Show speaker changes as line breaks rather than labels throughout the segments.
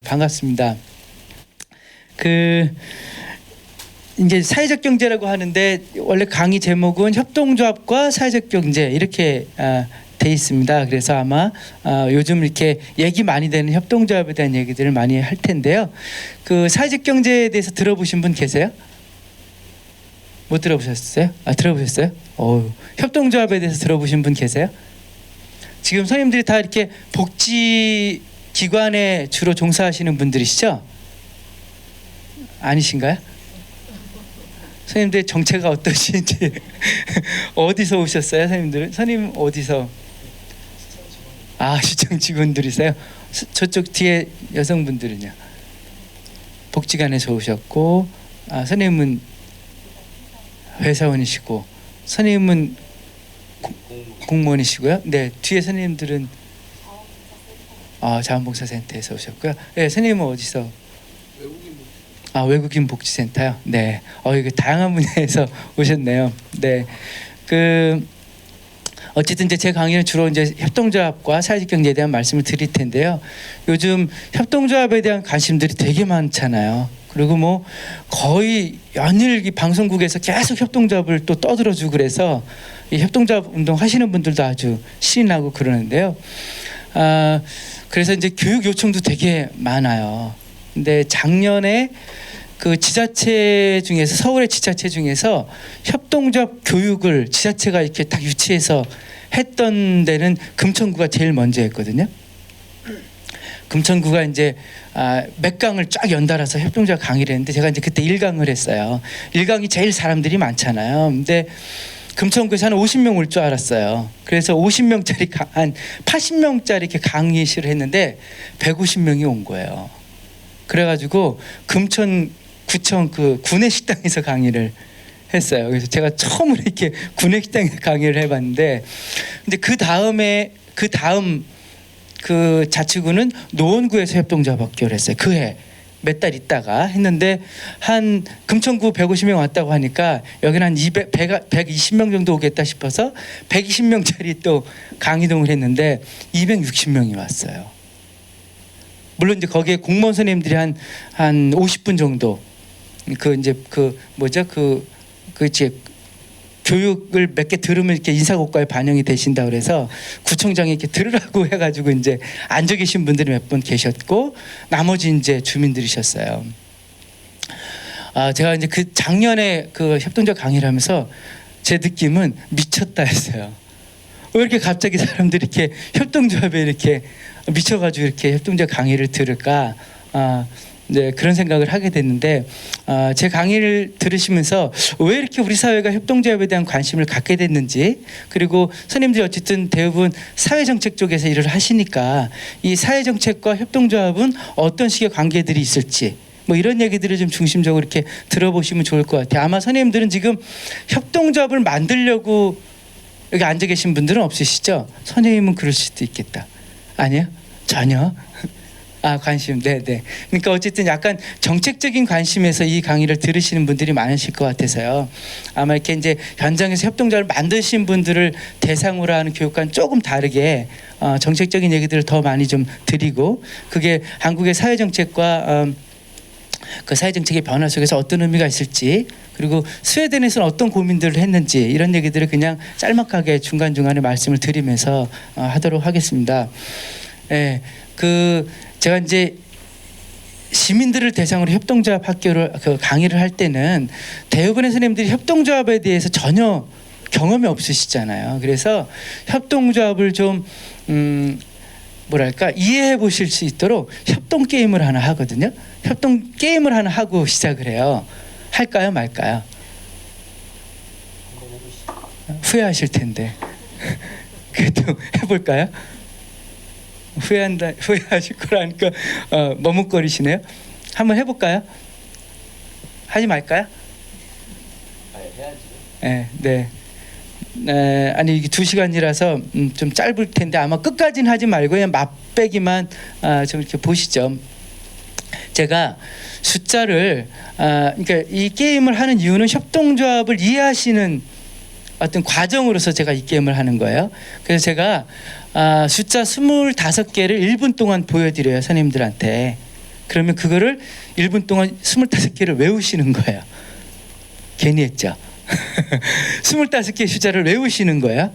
반갑습니다. 이제 사회적 경제라고 하는데 원래 강의 제목은 협동조합과 사회적 경제 이렇게 돼 있습니다. 그래서 아마 요즘 이렇게 얘기 많이 되는 협동조합에 대한 얘기들을 많이 할 텐데요. 그 사회적 경제에 대해서 들어보신 분 계세요? 못 들어보셨어요? 들어보셨어요? 협동조합에 대해서 들어보신 분 계세요? 지금 선생님들이 다 이렇게 복지 기관에 주로 종사하시는 분들이시죠? 아니신가요? 선생님들 정체가 어떠신지 어디서 오셨어요, 선생님들은? 선생님 어디서? 시청 직원들이세요? 저쪽 뒤에 여성분들은요? 복지관에서 오셨고, 선생님은 회사원이시고, 선생님은 공무원이시고요. 네, 뒤에 선생님들은 자원봉사센터에서 오셨고요. 네, 선생님은 어디서? 외국인 복지센터요. 네, 이거 다양한 분야에서 오셨네요. 네, 어쨌든 이제 제 강의는 주로 이제 협동조합과 사회적 경제에 대한 말씀을 드릴 텐데요. 요즘 협동조합에 대한 관심들이 되게 많잖아요. 그리고 뭐 거의 연일 이 방송국에서 계속 협동조합을 또 떠들어주고 그래서 이 협동조합 운동 하시는 분들도 아주 신이 나고 그러는데요. 그래서 이제 교육 요청도 되게 많아요. 근데 작년에 그 지자체 중에서 서울의 지자체 중에서 협동조합 교육을 지자체가 이렇게 딱 유치해서 했던 데는 금천구가 제일 먼저 했거든요. 금천구가 이제 몇 강을 쫙 연달아서 협동조합 강의를 했는데 제가 이제 그때 1강을 했어요. 1강이 제일 사람들이 많잖아요. 근데 금천구에서 한 50명 올 줄 알았어요. 그래서 50명짜리 한 80명짜리 이렇게 강의실을 했는데 150명이 온 거예요. 그래가지고 금천구청 그 구내식당에서 강의를 했어요. 그래서 제가 처음으로 이렇게 구내식당에서 강의를 해봤는데, 근데 그 다음 그 자치구는 노원구에서 협동조합 학교를 했어요. 그 해 몇 달 있다가 했는데 한 금천구 150명 왔다고 하니까 여기는 한 120명 정도 오겠다 싶어서 120명짜리 또 강의동을 했는데 260명이 왔어요. 물론 이제 거기에 공무원 선생님들이 한 50분 정도 교육을 몇 개 들으면 이렇게 인사고과에 반영이 되신다 그래서 구청장이 이렇게 들으라고 해가지고 이제 앉아 계신 분들이 몇 분 계셨고 나머지 이제 주민들이셨어요. 제가 이제 그 작년에 그 협동조합 강의를 하면서 제 느낌은 미쳤다 했어요. 왜 이렇게 갑자기 사람들이 이렇게 협동조합에 이렇게 미쳐가지고 이렇게 협동조합 강의를 들을까? 네, 그런 생각을 하게 됐는데 제 강의를 들으시면서 왜 이렇게 우리 사회가 협동조합에 대한 관심을 갖게 됐는지, 그리고 선생님들이 어쨌든 대부분 사회정책 쪽에서 일을 하시니까 이 사회정책과 협동조합은 어떤 식의 관계들이 있을지 뭐 이런 얘기들을 좀 중심적으로 이렇게 들어보시면 좋을 것 같아요. 아마 선생님들은 지금 협동조합을 만들려고 여기 앉아 계신 분들은 없으시죠? 선생님은 그럴 수도 있겠다. 아니요? 전혀? 관심, 네네. 그러니까 어쨌든 약간 정책적인 관심에서 이 강의를 들으시는 분들이 많으실 것 같아서요. 아마 이렇게 이제 현장에서 협동조합을 만드신 분들을 대상으로 하는 교육과는 조금 다르게 정책적인 얘기들을 더 많이 좀 드리고, 그게 한국의 사회정책과 그 사회정책의 변화 속에서 어떤 의미가 있을지, 그리고 스웨덴에서는 어떤 고민들을 했는지 이런 얘기들을 그냥 짤막하게 중간중간에 말씀을 드리면서 하도록 하겠습니다. 예, 제가 이제 시민들을 대상으로 협동조합 학교를 강의를 할 때는 대부분의 선생님들이 협동조합에 대해서 전혀 경험이 없으시잖아요. 그래서 협동조합을 좀 이해해 보실 수 있도록 협동 게임을 하나 하거든요. 협동 게임을 하나 하고 시작을 해요. 할까요, 말까요? 후회하실 텐데 그래도 해볼까요? 후회하실 거라니까 머뭇거리시네요. 한번 해볼까요? 하지 말까요? 해야지. 네. 아니 이게 2시간이라서 좀 짧을 텐데 아마 끝까지는 하지 말고 그냥 맛배기만 좀 이렇게 보시죠. 제가 숫자를 그러니까 이 게임을 하는 이유는 협동조합을 이해하시는 어떤 과정으로서 제가 이 게임을 하는 거예요. 그래서 제가 숫자 25개를 1분 동안 보여드려요, 선생님들한테. 그러면 그거를 1분 동안 25개를 외우시는 거예요. 괜히 했죠. 25개의 숫자를 외우시는 거예요.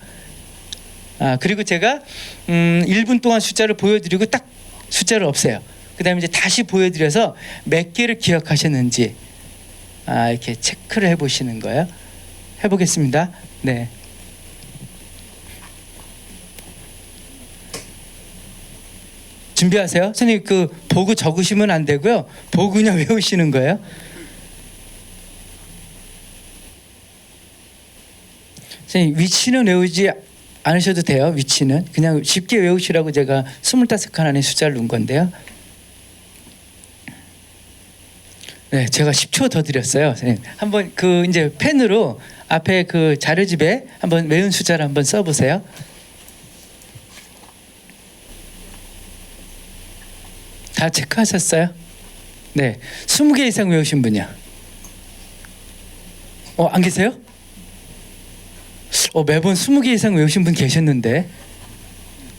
그리고 제가 1분 동안 숫자를 보여드리고 딱 숫자를 없애요. 그 다음에 이제 다시 보여드려서 몇 개를 기억하셨는지 이렇게 체크를 해보시는 거예요. 해보겠습니다. 네. 준비하세요. 선생님 그 보고 적으시면 안 되고요. 보고 그냥 외우시는 거예요. 선생님 위치는 외우지 않으셔도 돼요. 위치는 그냥 쉽게 외우시라고 제가 25칸 안에 숫자를 넣은 건데요. 네, 제가 10초 더 드렸어요. 선생님 한번 그 이제 펜으로 앞에 그 자료집에 한번 외운 숫자를 한번 써보세요. 다 체크하셨어요? 네, 20개 이상 외우신 분이요. 안 계세요? 매번 20개 이상 외우신 분 계셨는데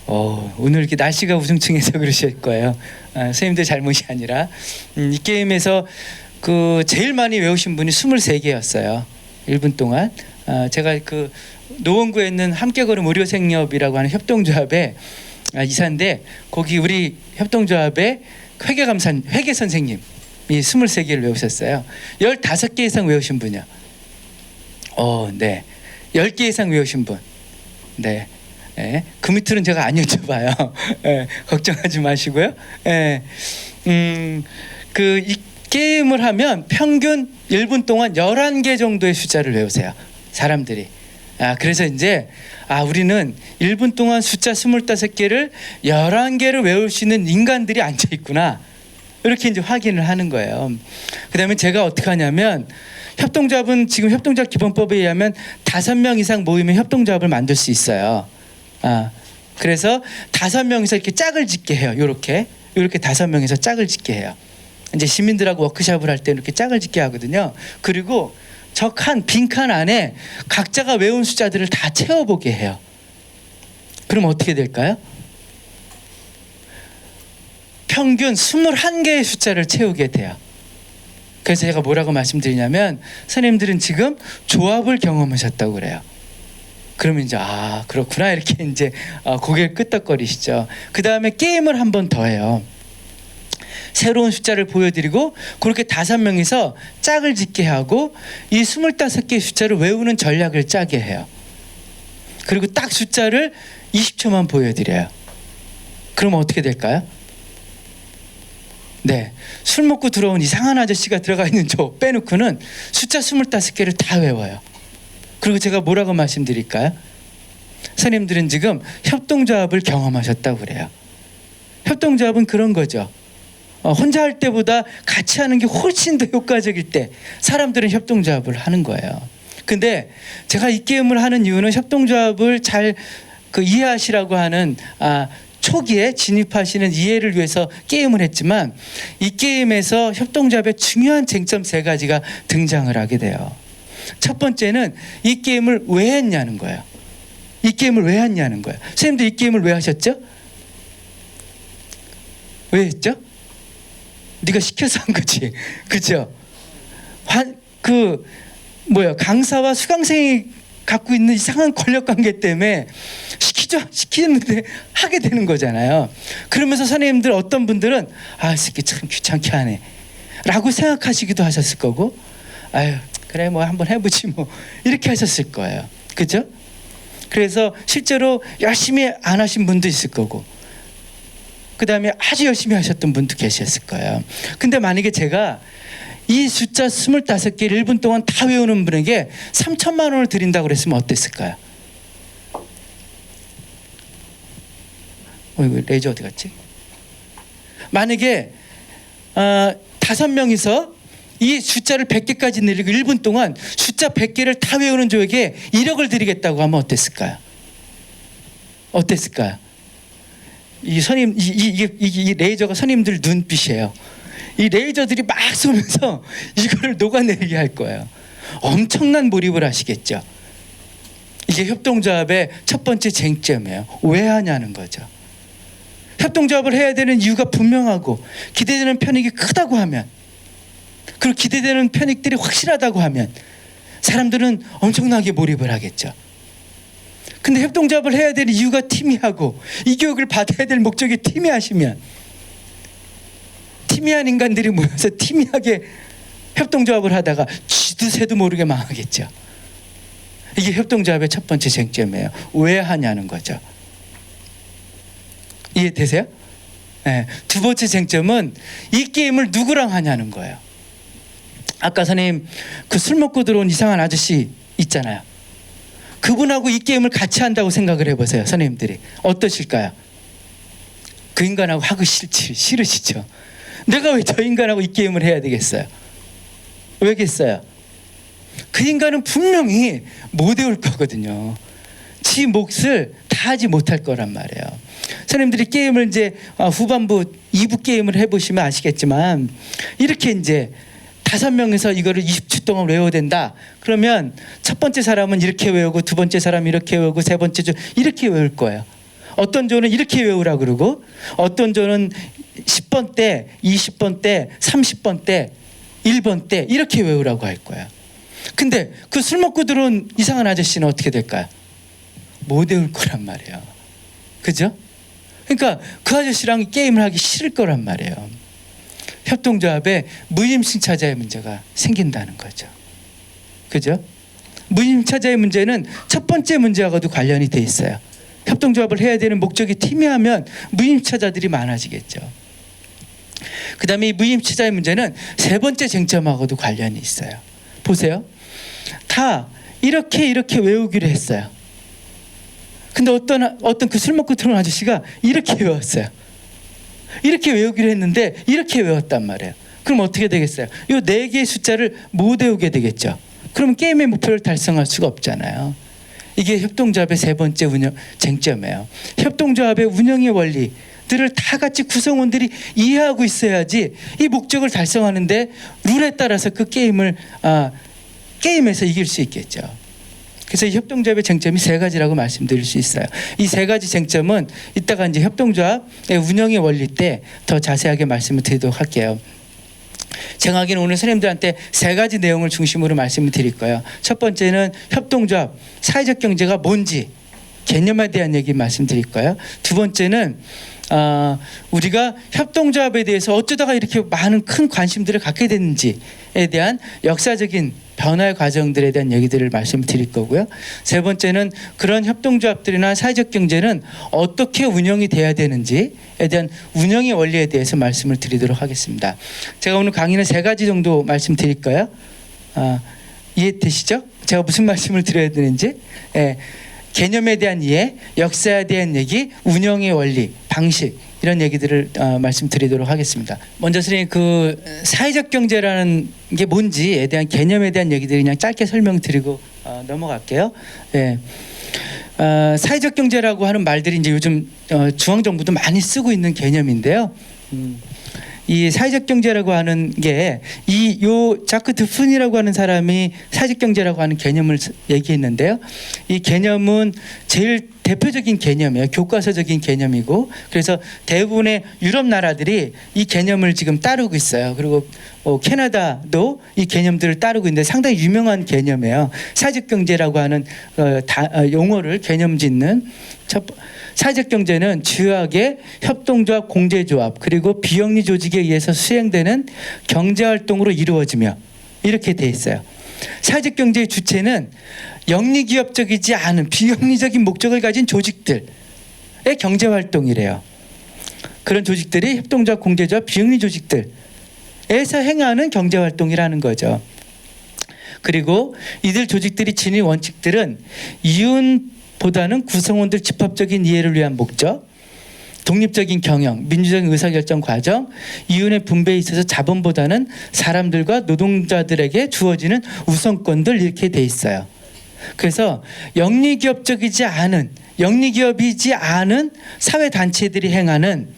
오늘 이렇게 날씨가 우중충해서 그러실 거예요. 선생님들 잘못이 아니라 이 게임에서 그 제일 많이 외우신 분이 23개였어요. 1분 동안. 제가 그 노원구에 있는 함께걸음 의료생협이라고 하는 협동조합의 이사인데 거기 우리 협동조합의 회계 선생님이 23개를 외우셨어요. 15개 이상 외우신 분이요. 네. 10개 이상 외우신 분. 네. 네. 그 밑으로는 제가 안 여쭤봐요. 네. 걱정하지 마시고요. 네. 이 게임을 하면 평균 1분 동안 11개 정도의 숫자를 외우세요. 사람들이. 그래서 이제 우리는 1분 동안 숫자 25개를 11개를 외울 수 있는 인간들이 앉아 있구나. 이렇게 이제 확인을 하는 거예요. 그다음에 제가 어떻게 하냐면 협동조합은 지금 협동조합 기본법에 의하면 5명 이상 모이면 협동조합을 만들 수 있어요. 그래서 5명이서 이렇게 짝을 짓게 해요. 이렇게 5명이서 짝을 짓게 해요. 이제 시민들하고 워크숍을 할 때 이렇게 짝을 짓게 하거든요. 그리고 저 빈칸 안에 각자가 외운 숫자들을 다 채워보게 해요. 그럼 어떻게 될까요? 평균 21개의 숫자를 채우게 돼요. 그래서 제가 뭐라고 말씀드리냐면 선생님들은 지금 조합을 경험하셨다고 그래요. 그러면 이제 그렇구나 이렇게 이제 고개를 끄덕거리시죠. 그 다음에 게임을 한 번 더 해요. 새로운 숫자를 보여드리고 그렇게 5명이서 짝을 짓게 하고 이 25개의 숫자를 외우는 전략을 짜게 해요. 그리고 딱 숫자를 20초만 보여드려요. 그러면 어떻게 될까요? 네, 술 먹고 들어온 이상한 아저씨가 들어가 있는 저 빼놓고는 숫자 25개를 다 외워요. 그리고 제가 뭐라고 말씀드릴까요? 선생님들은 지금 협동조합을 경험하셨다고 그래요. 협동조합은 그런 거죠. 혼자 할 때보다 같이 하는 게 훨씬 더 효과적일 때 사람들은 협동조합을 하는 거예요. 근데 제가 이 게임을 하는 이유는 협동조합을 잘 이해하시라고 하는 초기에 진입하시는 이해를 위해서 게임을 했지만 이 게임에서 협동조합의 중요한 쟁점 3가지가 등장을 하게 돼요. 첫 번째는 이 게임을 왜 했냐는 거예요. 이 게임을 왜 했냐는 거예요. 선생님도 이 게임을 왜 하셨죠? 왜 했죠? 네가 시켜서 한 거지. 그죠? 강사와 수강생이 갖고 있는 이상한 권력관계 때문에 시키는데 하게 되는 거잖아요. 그러면서 선생님들 어떤 분들은 이 새끼 참 귀찮게 하네 라고 생각하시기도 하셨을 거고 그래 뭐 한번 해보지 뭐 이렇게 하셨을 거예요. 그죠? 그래서 실제로 열심히 안 하신 분도 있을 거고 그 다음에 아주 열심히 하셨던 분도 계셨을 거예요. 근데 만약에 제가 이 숫자 25개를 1분 동안 다 외우는 분에게 3천만 원을 드린다고 그랬으면 어땠을까요? 레이저 어디 갔지? 만약에 5명이서 이 숫자를 100개까지 늘리고 1분 동안 숫자 100개를 다 외우는 조에게 1억을 드리겠다고 하면 어땠을까요? 이 레이저가 선임들 눈빛이에요. 이 레이저들이 막 쏘면서 이거를 녹아내리게 할 거예요. 엄청난 몰입을 하시겠죠. 이게 협동조합의 첫 번째 쟁점이에요. 왜 하냐는 거죠. 협동조합을 해야 되는 이유가 분명하고 기대되는 편익이 크다고 하면, 그리고 기대되는 편익들이 확실하다고 하면 사람들은 엄청나게 몰입을 하겠죠. 근데 협동조합을 해야 될 이유가 희미하고 이 교육을 받아야 될 목적이 희미하시면, 희미한 인간들이 모여서 희미하게 협동조합을 하다가 쥐도 새도 모르게 망하겠죠. 이게 협동조합의 첫 번째 쟁점이에요. 왜 하냐는 거죠. 이해되세요? 네. 두 번째 쟁점은 이 게임을 누구랑 하냐는 거예요. 아까 선생님 그 술 먹고 들어온 이상한 아저씨 있잖아요. 그분하고 이 게임을 같이 한다고 생각을 해보세요. 선생님들이 어떠실까요? 그 인간하고 하기 싫으시죠. 내가 왜 저 인간하고 이 게임을 해야 되겠어요? 왜겠어요? 그 인간은 분명히 못 외울 거거든요. 지 몫을 다 하지 못할 거란 말이에요. 선생님들이 게임을 이제 후반부 2부 게임을 해보시면 아시겠지만, 이렇게 이제 5명에서 이거를 20초 동안 외워야 된다. 그러면 첫 번째 사람은 이렇게 외우고, 두 번째 사람은 이렇게 외우고, 세 번째 조 이렇게 외울 거예요. 어떤 조는 이렇게 외우라 그러고, 어떤 조는 10번 때, 20번 때, 30번 때, 1번 때 이렇게 외우라고 할 거예요. 근데 그 술 먹고 들어온 이상한 아저씨는 어떻게 될까요? 못 외울 거란 말이에요. 그죠? 그러니까 그 아저씨랑 게임을 하기 싫을 거란 말이에요. 협동조합에 무임승차자의 문제가 생긴다는 거죠. 그죠? 무임승차자의 문제는 첫 번째 문제하고도 관련이 돼 있어요. 협동조합을 해야 되는 목적이 희미하면 무임승차자들이 많아지겠죠. 그 다음에 이 무임승차자의 문제는 세 번째 쟁점하고도 관련이 있어요. 보세요. 다 이렇게 외우기로 했어요. 근데 어떤 그 술 먹고 들어온 아저씨가 이렇게 외웠어요. 이렇게 외우기로 했는데 이렇게 외웠단 말이에요. 그럼 어떻게 되겠어요? 이 4개의 숫자를 못 외우게 되겠죠. 그러면 게임의 목표를 달성할 수가 없잖아요. 이게 협동조합의 세 번째 쟁점이에요. 협동조합의 운영의 원리들을 다 같이 구성원들이 이해하고 있어야지 이 목적을 달성하는데 룰에 따라서 그 게임에서 이길 수 있겠죠. 그래서 이 협동조합의 쟁점이 3가지라고 말씀드릴 수 있어요. 이 3가지 쟁점은 이따가 이제 협동조합의 운영의 원리 때 더 자세하게 말씀을 드리도록 할게요. 제가 하기는 오늘 선생님들한테 3가지 내용을 중심으로 말씀을 드릴 거예요. 첫 번째는 협동조합, 사회적 경제가 뭔지 개념에 대한 얘기 말씀드릴 거예요. 두 번째는 우리가 협동조합에 대해서 어쩌다가 이렇게 많은 큰 관심들을 갖게 됐는지에 대한 역사적인 변화의 과정들에 대한 얘기들을 말씀드릴 거고요. 세 번째는 그런 협동조합들이나 사회적 경제는 어떻게 운영이 돼야 되는지에 대한 운영의 원리에 대해서 말씀을 드리도록 하겠습니다. 제가 오늘 강의는 3가지 정도 말씀드릴 거예요. 이해되시죠? 제가 무슨 말씀을 드려야 되는지. 개념에 대한 이해, 역사에 대한 얘기, 운영의 원리, 방식, 이런 얘기들을 말씀드리도록 하겠습니다. 먼저 선생님 그 사회적 경제라는 게 뭔지에 대한 개념에 대한 얘기들을 그냥 짧게 설명드리고 넘어갈게요. 사회적 경제라고 하는 말들이 이제 요즘 중앙정부도 많이 쓰고 있는 개념인데요. 이 사회적 경제라고 하는 게 요 자크 드푼이라고 하는 사람이 사회적 경제라고 하는 개념을 얘기했는데요. 이 개념은 제일 대표적인 개념이에요. 교과서적인 개념이고, 그래서 대부분의 유럽 나라들이 이 개념을 지금 따르고 있어요. 그리고 캐나다도 이 개념들을 따르고 있는데 상당히 유명한 개념이에요. 사회적 경제라고 하는 용어를 개념 짓는 사회적 경제는 주요하게 협동조합, 공제조합 그리고 비영리 조직에 의해서 수행되는 경제활동으로 이루어지며 이렇게 돼 있어요. 사회적 경제의 주체는 영리기업적이지 않은 비영리적인 목적을 가진 조직들의 경제활동이래요. 그런 조직들이 협동조합, 공제조합, 비영리 조직들에서 행하는 경제활동이라는 거죠. 그리고 이들 조직들이 지닌 원칙들은 이윤보다는 구성원들 집합적인 이해를 위한 목적, 독립적인 경영, 민주적인 의사결정 과정, 이윤의 분배에 있어서 자본보다는 사람들과 노동자들에게 주어지는 우선권들, 이렇게 돼 있어요. 그래서 영리기업이지 않은 사회단체들이 행하는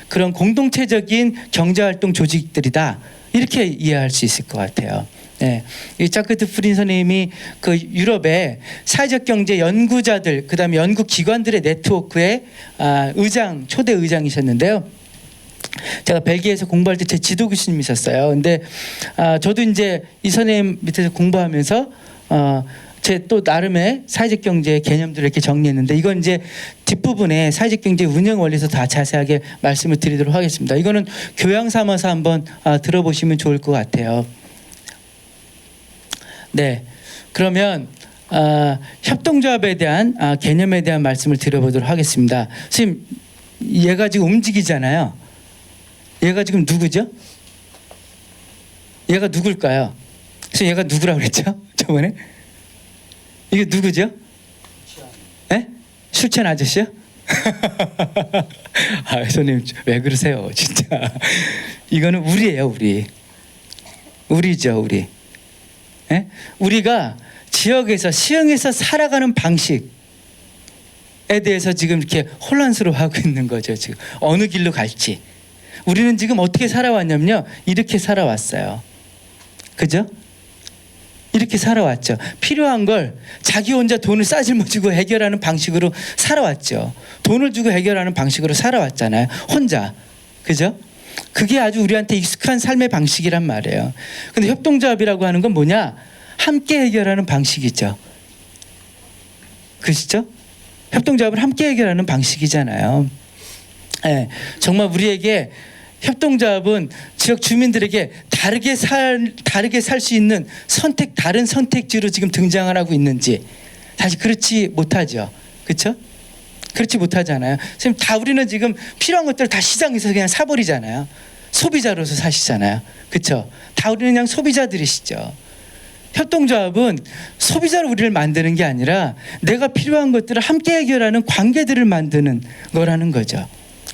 그런 공동체적인 경제활동 조직들이다, 이렇게 이해할 수 있을 것 같아요. 네, 이 자크트 프린 선생님이 그 유럽의 사회적 경제 연구자들, 그다음에 연구 기관들의 네트워크의 초대 의장이셨는데요. 제가 벨기에에서 공부할 때 제 지도 교수님이셨어요. 근데 저도 이제 이 선생님 밑에서 공부하면서 제 또 나름의 사회적 경제 개념들을 이렇게 정리했는데, 이건 이제 뒷부분에 사회적 경제 운영 원리에서 다 자세하게 말씀을 드리도록 하겠습니다. 이거는 교양 삼아서 한번 들어보시면 좋을 것 같아요. 네, 그러면 협동조합에 대한 개념에 대한 말씀을 드려보도록 하겠습니다. 선생님, 얘가 지금 움직이잖아요. 얘가 지금 누구죠? 얘가 누굴까요? 선생님, 얘가 누구라고 그랬죠? 저번에? 이게 누구죠? 네? 술 취한 아저씨요? 선생님 왜 그러세요? 진짜. 이거는 우리예요, 우리. 우리죠, 우리. 네? 우리가 지역에서 시흥에서 살아가는 방식에 대해서 지금 이렇게 혼란스러워하고 있는 거죠. 지금 어느 길로 갈지. 우리는 지금 어떻게 살아왔냐면요, 이렇게 살아왔어요. 그죠? 이렇게 살아왔죠. 필요한 걸 자기 혼자 돈을 싸질머지고 해결하는 방식으로 살아왔죠. 돈을 주고 해결하는 방식으로 살아왔잖아요, 혼자. 그죠? 그게 아주 우리한테 익숙한 삶의 방식이란 말이에요. 근데 협동조합이라고 하는 건 뭐냐? 함께 해결하는 방식이죠. 그렇죠? 협동조합은 함께 해결하는 방식이잖아요. 네, 정말 우리에게 협동조합은 지역 주민들에게 다르게 살 수 있는 다른 선택지로 지금 등장을 하고 있는지, 사실 그렇지 못하죠. 그렇죠? 그렇지 못하잖아요. 선생님, 다 우리는 지금 필요한 것들을 다 시장에서 그냥 사버리잖아요. 소비자로서 사시잖아요. 그렇죠? 다 우리는 그냥 소비자들이시죠. 협동조합은 소비자로 우리를 만드는 게 아니라 내가 필요한 것들을 함께 해결하는 관계들을 만드는 거라는 거죠.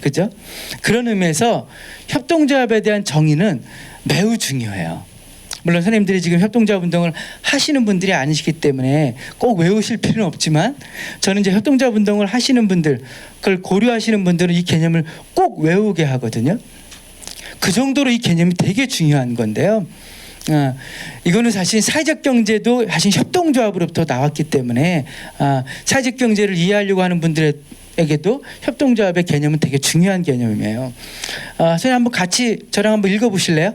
그죠? 그런 의미에서 협동조합에 대한 정의는 매우 중요해요. 물론 선생님들이 지금 협동조합 운동을 하시는 분들이 아니시기 때문에 꼭 외우실 필요는 없지만, 저는 이제 협동조합 운동을 하시는 분들, 그걸 고려하시는 분들은 이 개념을 꼭 외우게 하거든요. 그 정도로 이 개념이 되게 중요한 건데요. 이거는 사실 사회적 경제도 사실 협동조합으로부터 나왔기 때문에 사회적 경제를 이해하려고 하는 분들에게도 협동조합의 개념은 되게 중요한 개념이에요. 선생님 한번 같이 저랑 한번 읽어보실래요?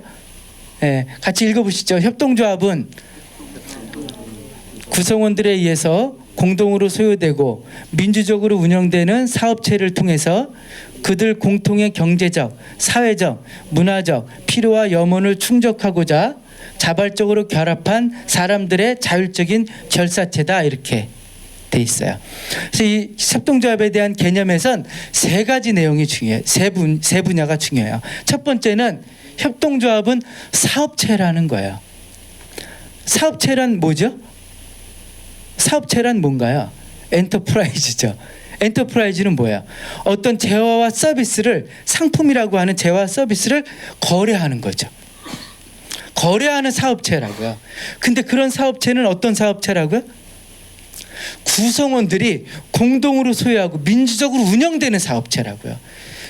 네, 같이 읽어보시죠. 협동조합은 구성원들에 의해서 공동으로 소유되고 민주적으로 운영되는 사업체를 통해서 그들 공통의 경제적, 사회적, 문화적 필요와 염원을 충족하고자 자발적으로 결합한 사람들의 자율적인 결사체다, 이렇게 돼 있어요. 그래서 이 협동조합에 대한 개념에선 세 가지 내용이 중요해요. 세 분야가 중요해요. 첫 번째는 협동조합은 사업체라는 거예요. 사업체란 뭐죠? 사업체란 뭔가요? 엔터프라이즈죠. 엔터프라이즈는 뭐예요? 어떤 재화와 서비스를, 상품이라고 하는 재화와 서비스를 거래하는 거죠. 거래하는 사업체라고요. 근데 그런 사업체는 어떤 사업체라고요? 구성원들이 공동으로 소유하고 민주적으로 운영되는 사업체라고요.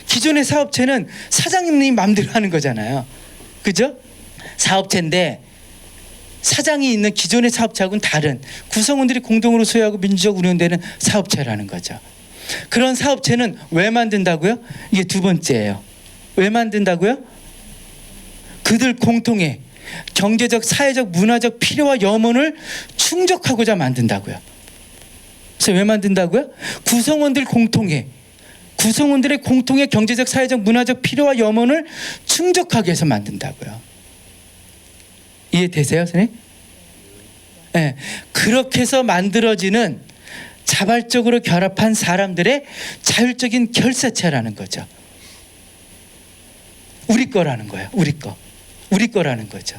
기존의 사업체는 사장님이 마음대로 하는 거잖아요. 그죠? 사업체인데 사장이 있는 기존의 사업체하고는 다른, 구성원들이 공동으로 소유하고 민주적으로 운영되는 사업체라는 거죠. 그런 사업체는 왜 만든다고요? 이게 두 번째예요. 왜 만든다고요? 그들 공통의 경제적, 사회적, 문화적 필요와 염원을 충족하고자 만든다고요. 그래서 왜 만든다고요? 구성원들의 공통의 경제적, 사회적, 문화적 필요와 염원을 충족하기 위해서 만든다고요. 이해되세요, 선생님? 네, 그렇게 해서 만들어지는 자발적으로 결합한 사람들의 자율적인 결사체라는 거죠. 우리 거라는 거예요. 우리 거라는 거죠.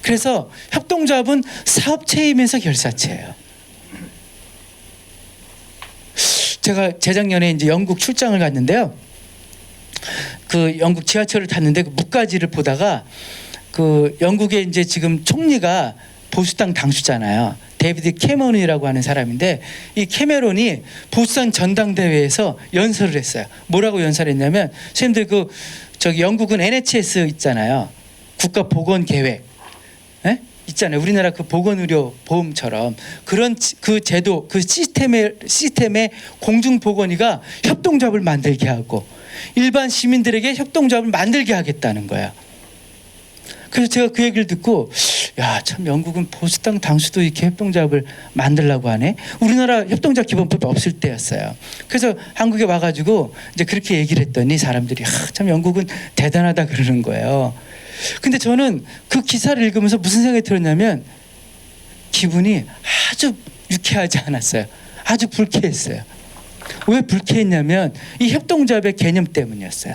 그래서 협동조합은 사업체이면서 결사체예요. 제가 재작년에 이제 영국 출장을 갔는데요. 그 영국 지하철을 탔는데 그 뭇가지를 보다가, 그 영국의 이제 지금 총리가 보수당 당수잖아요. 데이비드 캐머런이라고 하는 사람인데, 이 캐머런이 보수당 전당대회에서 연설을 했어요. 뭐라고 연설했냐면, 선생님들 영국은 NHS 있잖아요. 국가보건계획. 네? 있잖아요. 우리나라 그 보건의료 보험처럼 그런 그 제도, 그 시스템의 공중보건위가 협동조합을 만들게 하고 일반 시민들에게 협동조합을 만들게 하겠다는 거야. 그래서 제가 그 얘기를 듣고 야, 참 영국은 보수당 당수도 이렇게 협동조합을 만들려고 하네. 우리나라 협동조합 기본법이 없을 때였어요. 그래서 한국에 와가지고 이제 그렇게 얘기를 했더니 사람들이 참 영국은 대단하다 그러는 거예요. 근데 저는 그 기사를 읽으면서 무슨 생각이 들었냐면 기분이 아주 유쾌하지 않았어요. 아주 불쾌했어요. 왜 불쾌했냐면 이 협동조합의 개념 때문이었어요.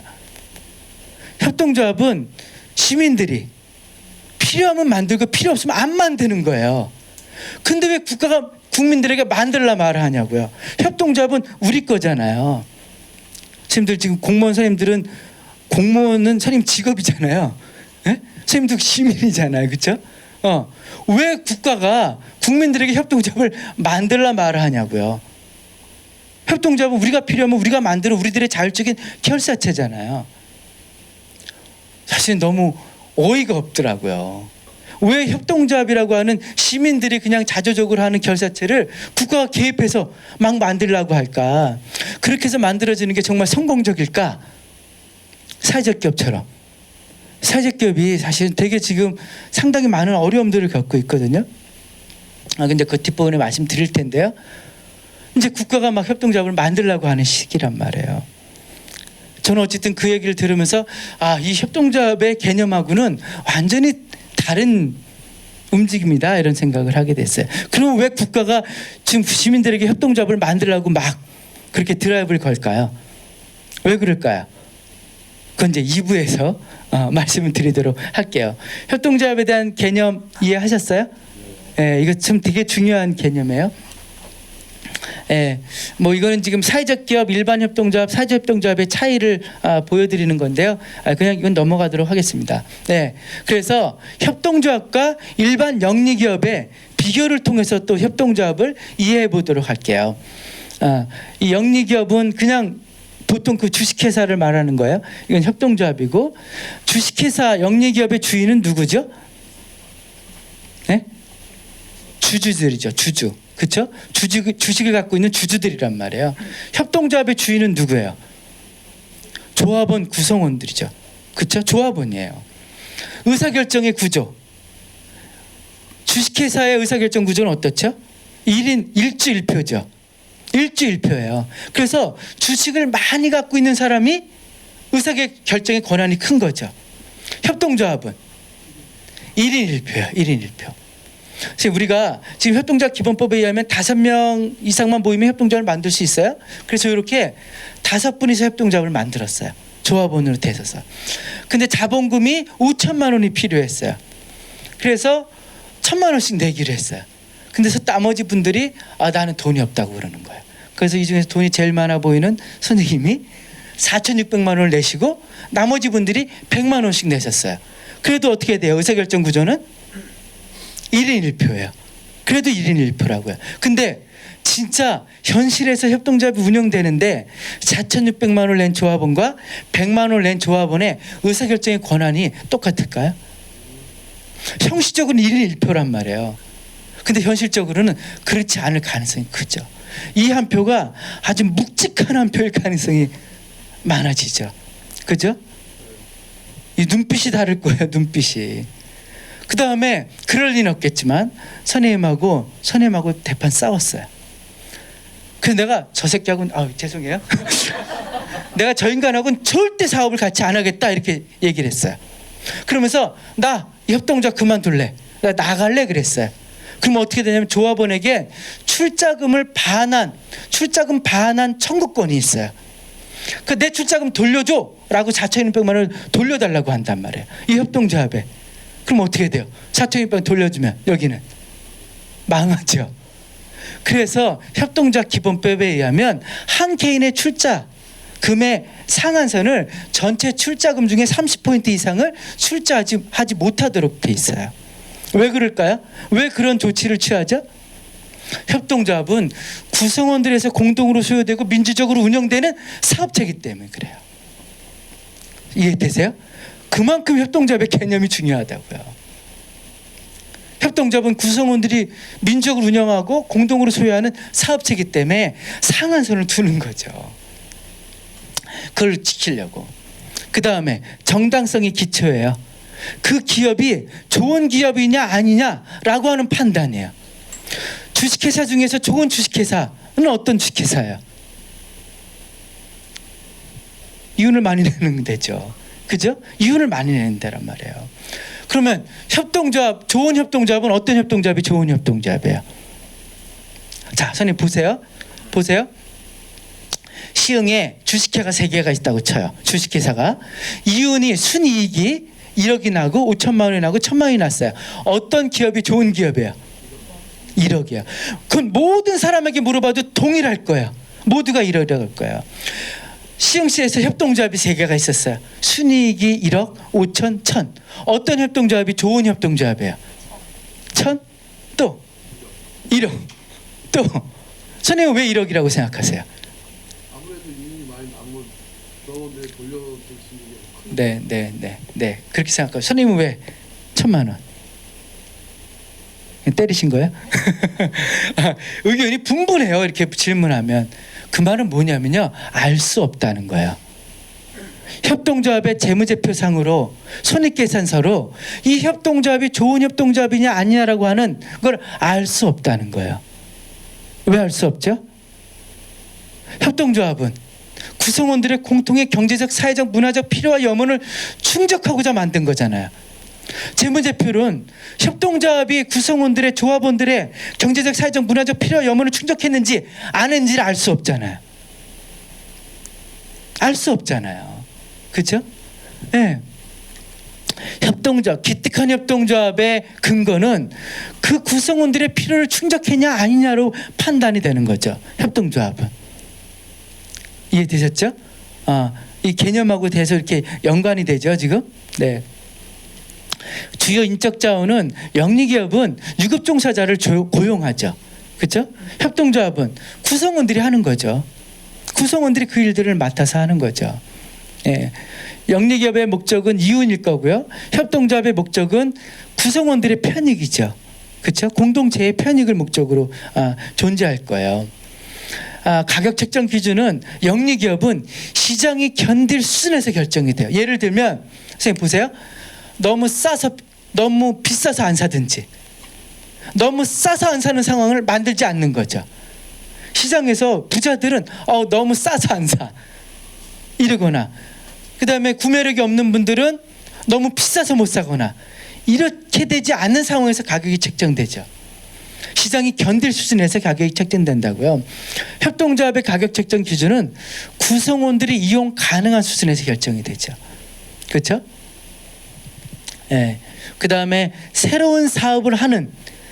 협동조합은 시민들이 필요하면 만들고 필요 없으면 안 만드는 거예요. 근데 왜 국가가 국민들에게 만들라 말을 하냐고요. 협동조합은 우리 거잖아요. 선생님들 지금 공무원 선생님들은 공무원은 선생님 직업이잖아요. 예? 선생님도 시민이잖아요. 그렇죠? 왜 국가가 국민들에게 협동조합을 만들라 말을 하냐고요. 협동조합은 우리가 필요하면 우리가 만드는 우리들의 자율적인 결사체잖아요. 사실 너무 어이가 없더라고요. 왜 협동조합이라고 하는 시민들이 그냥 자조적으로 하는 결사체를 국가가 개입해서 막 만들려고 할까? 그렇게 해서 만들어지는 게 정말 성공적일까? 사회적 기업처럼. 사회적 기업이 사실 되게 지금 상당히 많은 어려움들을 겪고 있거든요. 근데 그 뒷부분에 말씀드릴 텐데요. 이제 국가가 막 협동조합을 만들려고 하는 시기란 말이에요. 저는 어쨌든 그 얘기를 들으면서 이 협동조합의 개념하고는 완전히 다른 움직임이다 이런 생각을 하게 됐어요. 그럼 왜 국가가 지금 시민들에게 협동조합을 만들려고 막 그렇게 드라이브를 걸까요? 왜 그럴까요? 그건 이제 2부에서 말씀을 드리도록 할게요. 협동조합에 대한 개념 이해하셨어요? 네, 이거 참 되게 중요한 개념이에요. 뭐 이거는 지금 사회적 기업, 일반 협동조합, 사회적 협동조합의 차이를 보여드리는 건데요. 그냥 이건 넘어가도록 하겠습니다. 네, 그래서 협동조합과 일반 영리기업의 비교를 통해서 또 협동조합을 이해해 보도록 할게요. 이 영리기업은 그냥 보통 그 주식회사를 말하는 거예요. 이건 협동조합이고 주식회사 영리기업의 주인은 누구죠? 네? 주주들이죠. 주주. 그렇죠? 주식을 갖고 있는 주주들이란 말이에요. 협동조합의 주인은 누구예요? 조합원 구성원들이죠. 그렇죠? 조합원이에요. 의사결정의 구조. 주식회사의 의사결정 구조는 어떻죠? 1인 1주 1표죠. 1주 1표예요. 그래서 주식을 많이 갖고 있는 사람이 의사결정의 권한이 큰 거죠. 협동조합은 1인 1표예요. 1인 1표. 우리가 지금 협동조합 기본법에 의하면 5명 이상만 모이면 협동조합을 만들 수 있어요. 그래서 이렇게 5분이서 협동조합을 만들었어요. 조합원으로 대서서. 근데 자본금이 5천만 원이 필요했어요. 그래서 1,000만 원씩 내기로 했어요. 근데 나머지 분들이 나는 돈이 없다고 그러는 거예요. 그래서 이 중에서 돈이 제일 많아 보이는 선생님이 4,600만 원을 내시고 나머지 분들이 100만 원씩 내셨어요. 그래도 어떻게 돼요? 의사결정 구조는 1인 1표예요. 그래도 1인 1표라고요. 근데 진짜 현실에서 협동조합이 운영되는데 4,600만 원을 낸 조합원과 100만 원을 낸 조합원의 의사결정의 권한이 똑같을까요? 형식적으로는 1인 1표란 말이에요. 근데 현실적으로는 그렇지 않을 가능성이 크죠. 이 한 표가 아주 묵직한 한 표일 가능성이 많아지죠. 그죠? 이 눈빛이 다를 거예요. 눈빛이. 그 다음에 그럴 리는 없겠지만 선생님하고 대판 싸웠어요. 그래서 내가 저 새끼하고는 죄송해요. 내가 저 인간하고는 절대 사업을 같이 안 하겠다 이렇게 얘기를 했어요. 그러면서 나 협동조합 그만둘래. 나 나갈래 그랬어요. 그럼 어떻게 되냐면 조합원에게 출자금 반환 청구권이 있어요. 그 내 출자금 돌려줘라고 4,600만 원을 돌려달라고 한단 말이에요. 이 협동조합에. 그럼 어떻게 돼요? 4,600만 돌려주면 여기는 망하죠. 그래서 협동조합 기본법에 의하면 한 개인의 출자금의 상한선을 전체 출자금 중에 30% 이상을 출자하지 못하도록 돼 있어요. 왜 그럴까요? 왜 그런 조치를 취하죠? 협동조합은 구성원들에서 공동으로 소유되고 민주적으로 운영되는 사업체이기 때문에 그래요. 이해되세요? 그만큼 협동조합의 개념이 중요하다고요. 협동조합은 구성원들이 민족을 운영하고 공동으로 소유하는 사업체이기 때문에 상한선을 두는 거죠. 그걸 지키려고. 그 다음에 정당성이 기초예요. 그 기업이 좋은 기업이냐 아니냐라고 하는 판단이에요. 주식회사 중에서 좋은 주식회사는 어떤 주식회사예요? 이윤을 많이 내는 데죠. 그죠? 이윤을 많이 내는 데란 말이에요. 그러면 협동조합, 좋은 협동조합은 어떤 협동조합이 좋은 협동조합이에요? 자, 선생님 보세요. 보세요. 시흥에 주식회사가 3개가 있다고 쳐요. 주식회사가. 이윤이 순이익이 1억이 나고 5천만 원이 나고 1천만 원이 났어요. 어떤 기업이 좋은 기업이에요? 1억이요. 그건 모든 사람에게 물어봐도 동일할 거예요. 모두가 1억이라고 할 거예요. 시흥시에서 협동조합이 3개가 있었어요. 순이익이 1억, 5천, 1천. 어떤 협동조합이 좋은 협동조합이에요? 1천, 또 1억, 또. 선생님은 왜 1억이라고 생각하세요?
아무래도 이윤이 많이 남은 너네 돌려줄 수 있는 게 큰.
네. 그렇게 생각하고. 선생님은 왜 1천만 원? 때리신 거예요? 의견이 분분해요. 이렇게 질문하면. 그 말은 뭐냐면요, 알 수 없다는 거예요. 협동조합의 재무제표상으로 손익계산서로 이 협동조합이 좋은 협동조합이냐 아니냐라고 하는 걸 알 수 없다는 거예요. 왜 알 수 없죠? 협동조합은 구성원들의 공통의 경제적, 사회적, 문화적 필요와 염원을 충족하고자 만든 거잖아요. 재무제표는 협동조합이 구성원들의, 조합원들의 경제적, 사회적, 문화적 필요와 염원을 충족했는지 안 했는지를 알 수 없잖아요. 알 수 없잖아요. 그렇죠? 네. 협동조합, 기특한 협동조합의 근거는 그 구성원들의 필요를 충족했냐 아니냐로 판단이 되는 거죠. 협동조합은. 이해되셨죠? 이 개념하고 대해서 이렇게 연관이 되죠, 지금? 네. 주요 인적 자원은 영리기업은 유급 종사자를 고용하죠. 그렇죠? 협동조합은 구성원들이 하는 거죠. 구성원들이 그 일들을 맡아서 하는 거죠. 예. 영리기업의 목적은 이윤일 거고요. 협동조합의 목적은 구성원들의 편익이죠. 그렇죠? 공동체의 편익을 목적으로 존재할 거예요. 가격 책정 기준은 영리기업은 시장이 견딜 수준에서 결정이 돼요. 예를 들면 선생님 보세요. 너무 비싸서 안 사든지, 너무 싸서 안 사는 상황을 만들지 않는 거죠. 시장에서 부자들은 너무 싸서 안 사 이러거나, 그 다음에 구매력이 없는 분들은 너무 비싸서 못 사거나, 이렇게 되지 않는 상황에서 가격이 책정되죠. 시장이 견딜 수준에서 가격이 책정된다고요. 협동조합의 가격 책정 기준은 구성원들이 이용 가능한 수준에서 결정이 되죠. 그렇죠? 예. 그 다음에 새로운 사업을 하는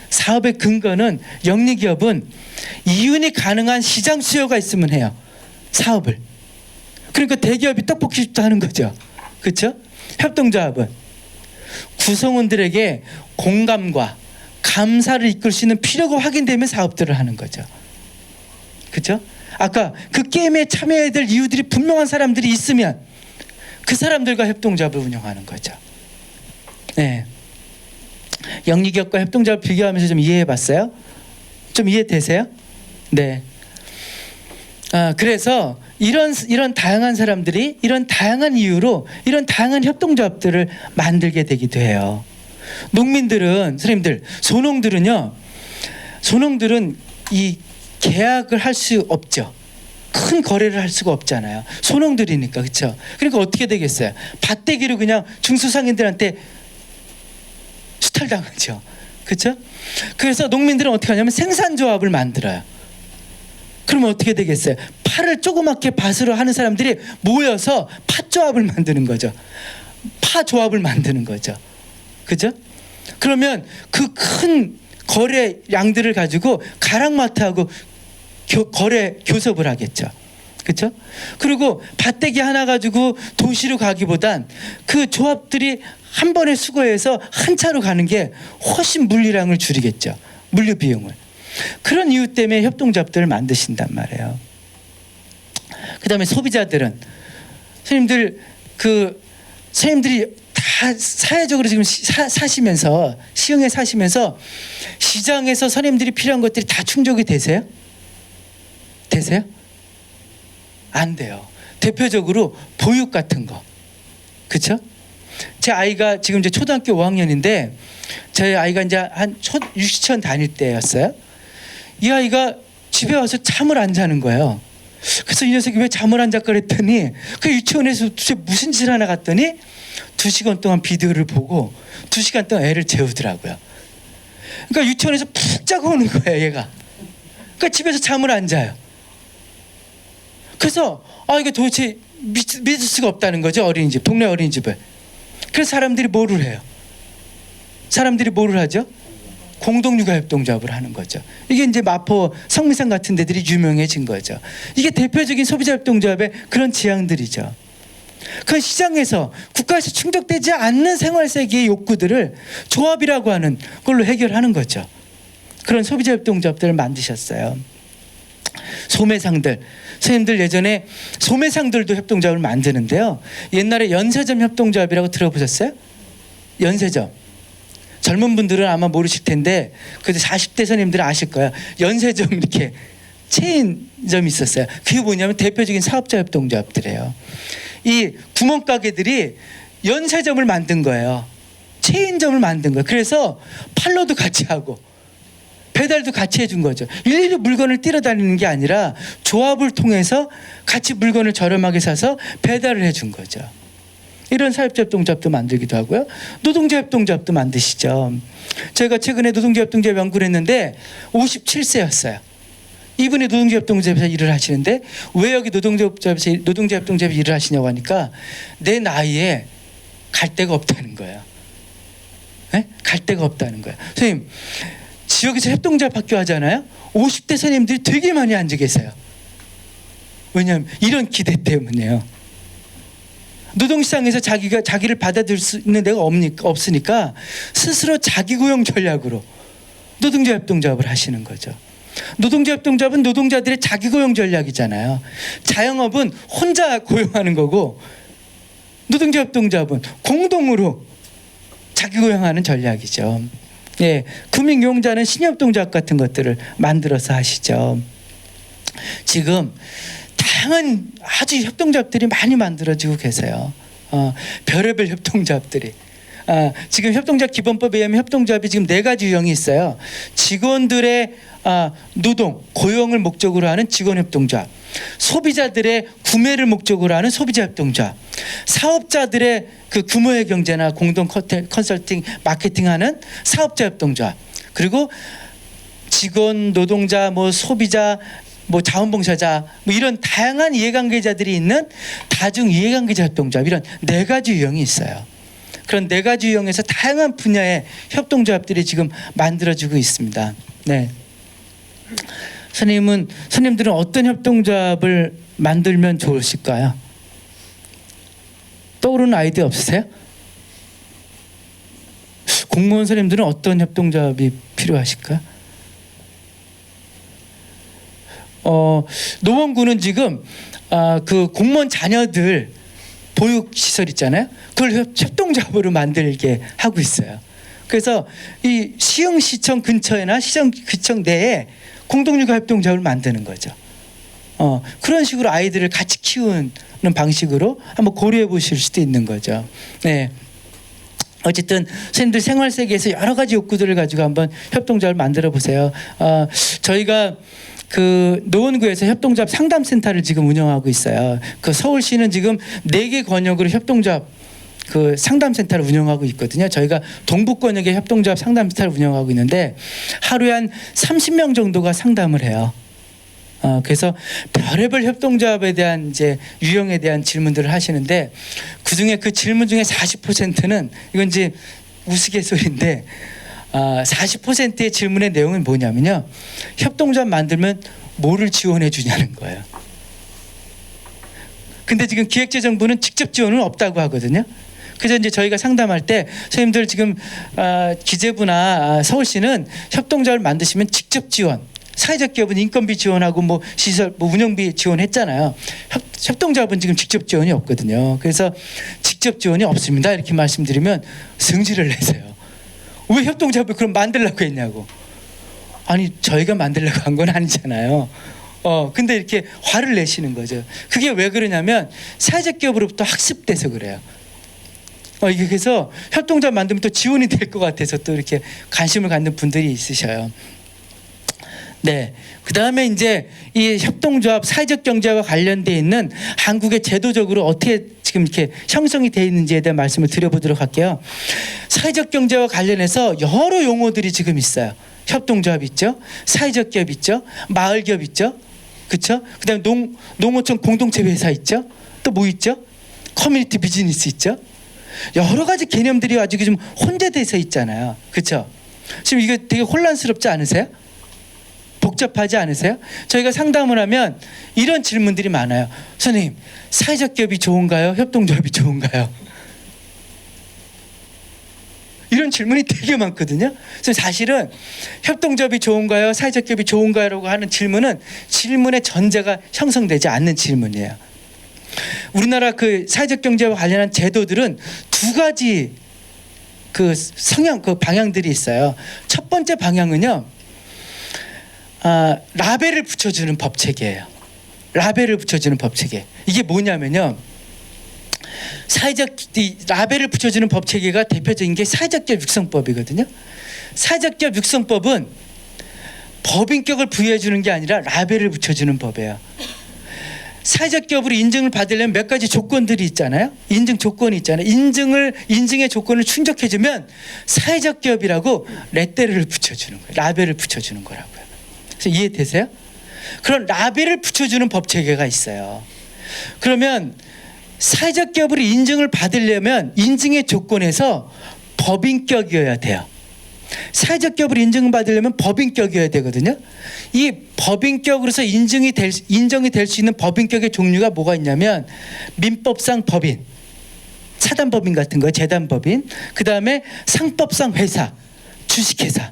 사업의 근거는 영리기업은 이윤이 가능한 시장 수요가 있으면 해요. 사업을. 그러니까 대기업이 떡볶이집도 하는 거죠. 그렇죠? 협동조합은 구성원들에게 공감과 감사를 이끌 수 있는 필요가 확인되면 사업들을 하는 거죠. 그렇죠? 아까 그 게임에 참여해야 될 이유들이 분명한 사람들이 있으면 그 사람들과 협동조합을 운영하는 거죠. 네. 영리기업과 협동조합 비교하면서 좀 이해해 봤어요? 좀 이해되세요? 네. 그래서 이런 다양한 사람들이 이런 다양한 이유로 이런 다양한 협동조합들을 만들게 되기도 해요. 농민들은, 선생님들, 소농들은 이 계약을 할 수 없죠. 큰 거래를 할 수가 없잖아요. 소농들이니까. 그렇죠? 그러니까 어떻게 되겠어요? 밭대기로 그냥 중소상인들한테 수탈당하죠. 그렇죠? 그래서 농민들은 어떻게 하냐면 생산조합을 만들어요. 그러면 어떻게 되겠어요? 파를 조그맣게 밭으로 하는 사람들이 모여서 팥조합을 만드는 거죠. 파조합을 만드는 거죠. 그죠? 그러면 그 큰 거래량들을 가지고 가락마트하고 거래 교섭을 하겠죠. 그렇죠? 그리고 밭대기 하나 가지고 도시로 가기보단 그 조합들이 한 번에 수거해서 한 차로 가는 게 훨씬 물류량을 줄이겠죠. 물류 비용을. 그런 이유 때문에 협동조합들을 만드신단 말이에요. 그 다음에 소비자들은 선생님들이 다 사회적으로 지금 사시면서 시흥에 사시면서 시장에서 선생님들이 필요한 것들이 다 충족이 되세요? 되세요? 안 돼요. 대표적으로 보육 같은 거, 그렇죠? 제 아이가 지금 이제 초등학교 5학년인데 제 아이가 이제 한 유치원 다닐 때였어요. 이 아이가 집에 와서 잠을 안 자는 거예요. 그래서 이 녀석이 왜 잠을 안 잘까 그랬더니 그 유치원에서 도대체 무슨 짓 하나 갔더니 2시간 동안 비디오를 보고 2시간 동안 애를 재우더라고요. 그러니까 유치원에서 푹 자고 오는 거예요, 얘가. 그러니까 집에서 잠을 안 자요. 그래서 이게 도대체 믿을 수가 없다는 거죠, 어린이집, 동네 어린이집을. 그래서 사람들이 뭐를 해요? 사람들이 뭐를 하죠? 공동육아협동조합을 하는 거죠. 이게 이제 마포 성미산 같은 데들이 유명해진 거죠. 이게 대표적인 소비자협동조합의 그런 지향들이죠. 그 시장에서 국가에서 충족되지 않는 생활세계의 욕구들을 조합이라고 하는 걸로 해결하는 거죠. 그런 소비자협동조합들을 만드셨어요. 소매상들, 선생님들 예전에 소매상들도 협동조합을 만드는데요. 옛날에 연세점 협동조합이라고 들어보셨어요? 연세점. 젊은 분들은 아마 모르실 텐데 그래도 40대 선생님들은 아실 거예요. 연세점 이렇게 체인점이 있었어요. 그게 뭐냐면 대표적인 사업자 협동조합들이에요. 이 구멍가게들이 연세점을 만든 거예요. 체인점을 만든 거예요. 그래서 팔로도 같이 하고 배달도 같이 해준 거죠. 일일이 물건을 뛰어다니는 게 아니라 조합을 통해서 같이 물건을 저렴하게 사서 배달을 해준 거죠. 이런 사업자협동조합도 만들기도 하고요. 노동자협동조합도 만드시죠. 저희가 최근에 노동자협동조합 연구를 했는데 57세였어요. 이분이 노동자협동조합에서 일을 하시는데 왜 여기 노동자협동조합에서 일을 하시냐고 하니까 내 나이에 갈 데가 없다는 거예요. 네? 갈 데가 없다는 거예요. 선생님, 지역에서 협동조합 학교 하잖아요. 50대 선생님들이 되게 많이 앉아 계세요. 왜냐하면 이런 기대 때문이에요. 노동시장에서 자기를 받아들일 수 있는 데가 없으니까 스스로 자기고용 전략으로 노동자협동조합을 하시는 거죠. 노동자협동조합은 노동자들의 자기고용 전략이잖아요. 자영업은 혼자 고용하는 거고 노동자협동조합은 공동으로 자기고용하는 전략이죠. 예, 금융용자는 신협동조합 같은 것들을 만들어서 하시죠. 지금 다양한 아주 협동조합들이 많이 만들어지고 계세요. 별의별 협동조합들이. 지금 협동조합 기본법에 의하면 협동조합이 지금 4가지 유형이 있어요. 직원들의 노동, 고용을 목적으로 하는 직원협동조합, 소비자들의 구매를 목적으로 하는 소비자협동조합, 사업자들의 그 규모의 경제나 공동 컨설팅, 마케팅하는 사업자협동조합, 그리고 직원, 노동자, 소비자, 자원봉사자 이런 다양한 이해관계자들이 있는 다중 이해관계자 협동조합, 이런 4가지 유형이 있어요. 그런 4가지 유형에서 다양한 분야의 협동조합들이 지금 만들어지고 있습니다. 네. 선생님들은 어떤 협동조합을 만들면 좋으실까요? 떠오르는 아이디어 없으세요? 공무원 선생님들은 어떤 협동조합이 필요하실까요? 노원구는 지금 그 공무원 자녀들 보육시설 있잖아요. 그걸 협동조합으로 만들게 하고 있어요. 그래서 이 시흥시청 근처에나 시청구청 내에 공동육아 협동조합을 만드는 거죠. 그런 식으로 아이들을 같이 키우는 방식으로 한번 고려해 보실 수도 있는 거죠. 네. 어쨌든 선생님들 생활 세계에서 여러 가지 욕구들을 가지고 한번 협동조합을 만들어 보세요. 저희가 그 노원구에서 협동조합 상담센터를 지금 운영하고 있어요. 그 서울시는 지금 4개 권역으로 협동조합 그 상담센터를 운영하고 있거든요. 저희가 동북권역에 협동조합 상담센터를 운영하고 있는데 하루에 한 30명 정도가 상담을 해요. 그래서 별의별 협동조합에 대한 이제 유형에 대한 질문들을 하시는데 그 중에 그 질문 중에 40%는 이건 이제 우스갯소리인데 40%의 질문의 내용은 뭐냐면요. 협동조합 만들면 뭐를 지원해 주냐는 거예요. 근데 지금 기획재정부는 직접 지원은 없다고 하거든요. 그래서 이제 저희가 상담할 때 선생님들 지금 기재부나 서울시는 협동조합을 만드시면 직접 지원, 사회적 기업은 인건비 지원하고 뭐 시설, 뭐 운영비 지원했잖아요. 협동조합은 지금 직접 지원이 없거든요. 그래서 직접 지원이 없습니다. 이렇게 말씀드리면 성질을 내세요. 왜 협동조합을 그럼 만들려고 했냐고. 아니 저희가 만들려고 한 건 아니잖아요. 근데 이렇게 화를 내시는 거죠. 그게 왜 그러냐면 사회적 기업으로부터 학습돼서 그래요. 이게 그래서 협동조합 만들면 또 지원이 될 것 같아서 또 이렇게 관심을 갖는 분들이 있으셔요. 네. 그 다음에 이제 이 협동조합 사회적 경제와 관련되어 있는 한국의 제도적으로 어떻게 지금 이렇게 형성이 되어 있는지에 대한 말씀을 드려보도록 할게요. 사회적 경제와 관련해서 여러 용어들이 지금 있어요. 협동조합 있죠, 사회적 기업 있죠, 마을 기업 있죠, 그렇죠? 그다음에 농어촌 공동체 회사 있죠, 또 뭐 있죠? 커뮤니티 비즈니스 있죠. 여러 가지 개념들이 아주 좀 혼재돼서 있잖아요, 그렇죠? 지금 이거 되게 혼란스럽지 않으세요? 복잡하지 않으세요? 저희가 상담을 하면 이런 질문들이 많아요. 선생님, 사회적 기업이 좋은가요? 협동조합이 좋은가요? 이런 질문이 되게 많거든요. 그래서 사실은 협동조합이 좋은가요? 사회적 기업이 좋은가요? 라고 하는 질문은 질문의 전제가 형성되지 않는 질문이에요. 우리나라 그 사회적 경제와 관련한 제도들은 두 가지 그 성향, 그 방향들이 있어요. 첫 번째 방향은요, 라벨을 붙여주는 법체계예요. 라벨을 붙여주는 법체계. 이게 뭐냐면요, 라벨을 붙여주는 법체계가 대표적인 게 사회적기업 육성법이거든요. 사회적기업 육성법은 법인격을 부여해주는 게 아니라 라벨을 붙여주는 법이에요. 사회적 기업으로 인증을 받으려면 몇 가지 조건들이 있잖아요. 인증 조건이 있잖아요. 인증의 조건을 충족해주면 사회적 기업이라고 레테르를 붙여주는 거예요. 라벨을 붙여주는 거라고요. 그래서 이해되세요? 그런 라벨을 붙여주는 법체계가 있어요. 그러면 사회적 기업으로 인증을 받으려면 인증의 조건에서 법인격이어야 돼요. 사회적 기업으로 인증을 받으려면 법인격이어야 되거든요. 이 법인격으로서 인정이 될 수 있는 법인격의 종류가 뭐가 있냐면 민법상 법인, 사단법인 같은 거, 재단법인, 그 다음에 상법상 회사, 주식회사,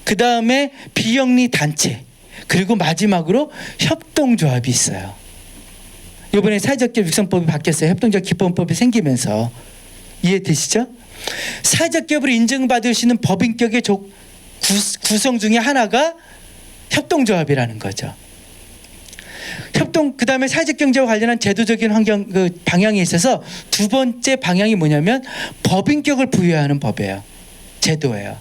그 다음에 비영리 단체, 그리고 마지막으로 협동조합이 있어요. 이번에 사회적 기업 육성법이 바뀌었어요. 협동조합 기본법이 생기면서. 이해되시죠? 사회적 기업으로 인증받을 수 있는 법인격의 구성 중에 하나가 협동조합이라는 거죠. 그 다음에 사회적 경제와 관련한 제도적인 방향에 있어서 두 번째 방향이 뭐냐면 법인격을 부여하는 법이에요. 제도예요.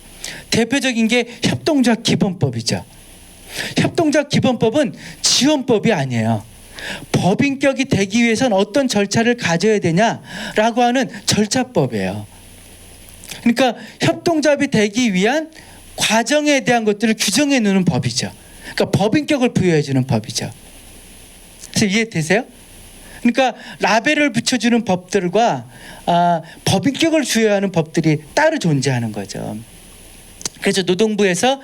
대표적인 게 협동조합 기본법이죠. 협동조합 기본법은 지원법이 아니에요. 법인격이 되기 위해서는 어떤 절차를 가져야 되냐라고 하는 절차법이에요. 그러니까 협동조합이 되기 위한 과정에 대한 것들을 규정해 놓는 법이죠. 그러니까 법인격을 부여해 주는 법이죠. 그래서 이해되세요? 그러니까 라벨을 붙여주는 법들과 법인격을 부여하는 법들이 따로 존재하는 거죠. 그래서 노동부에서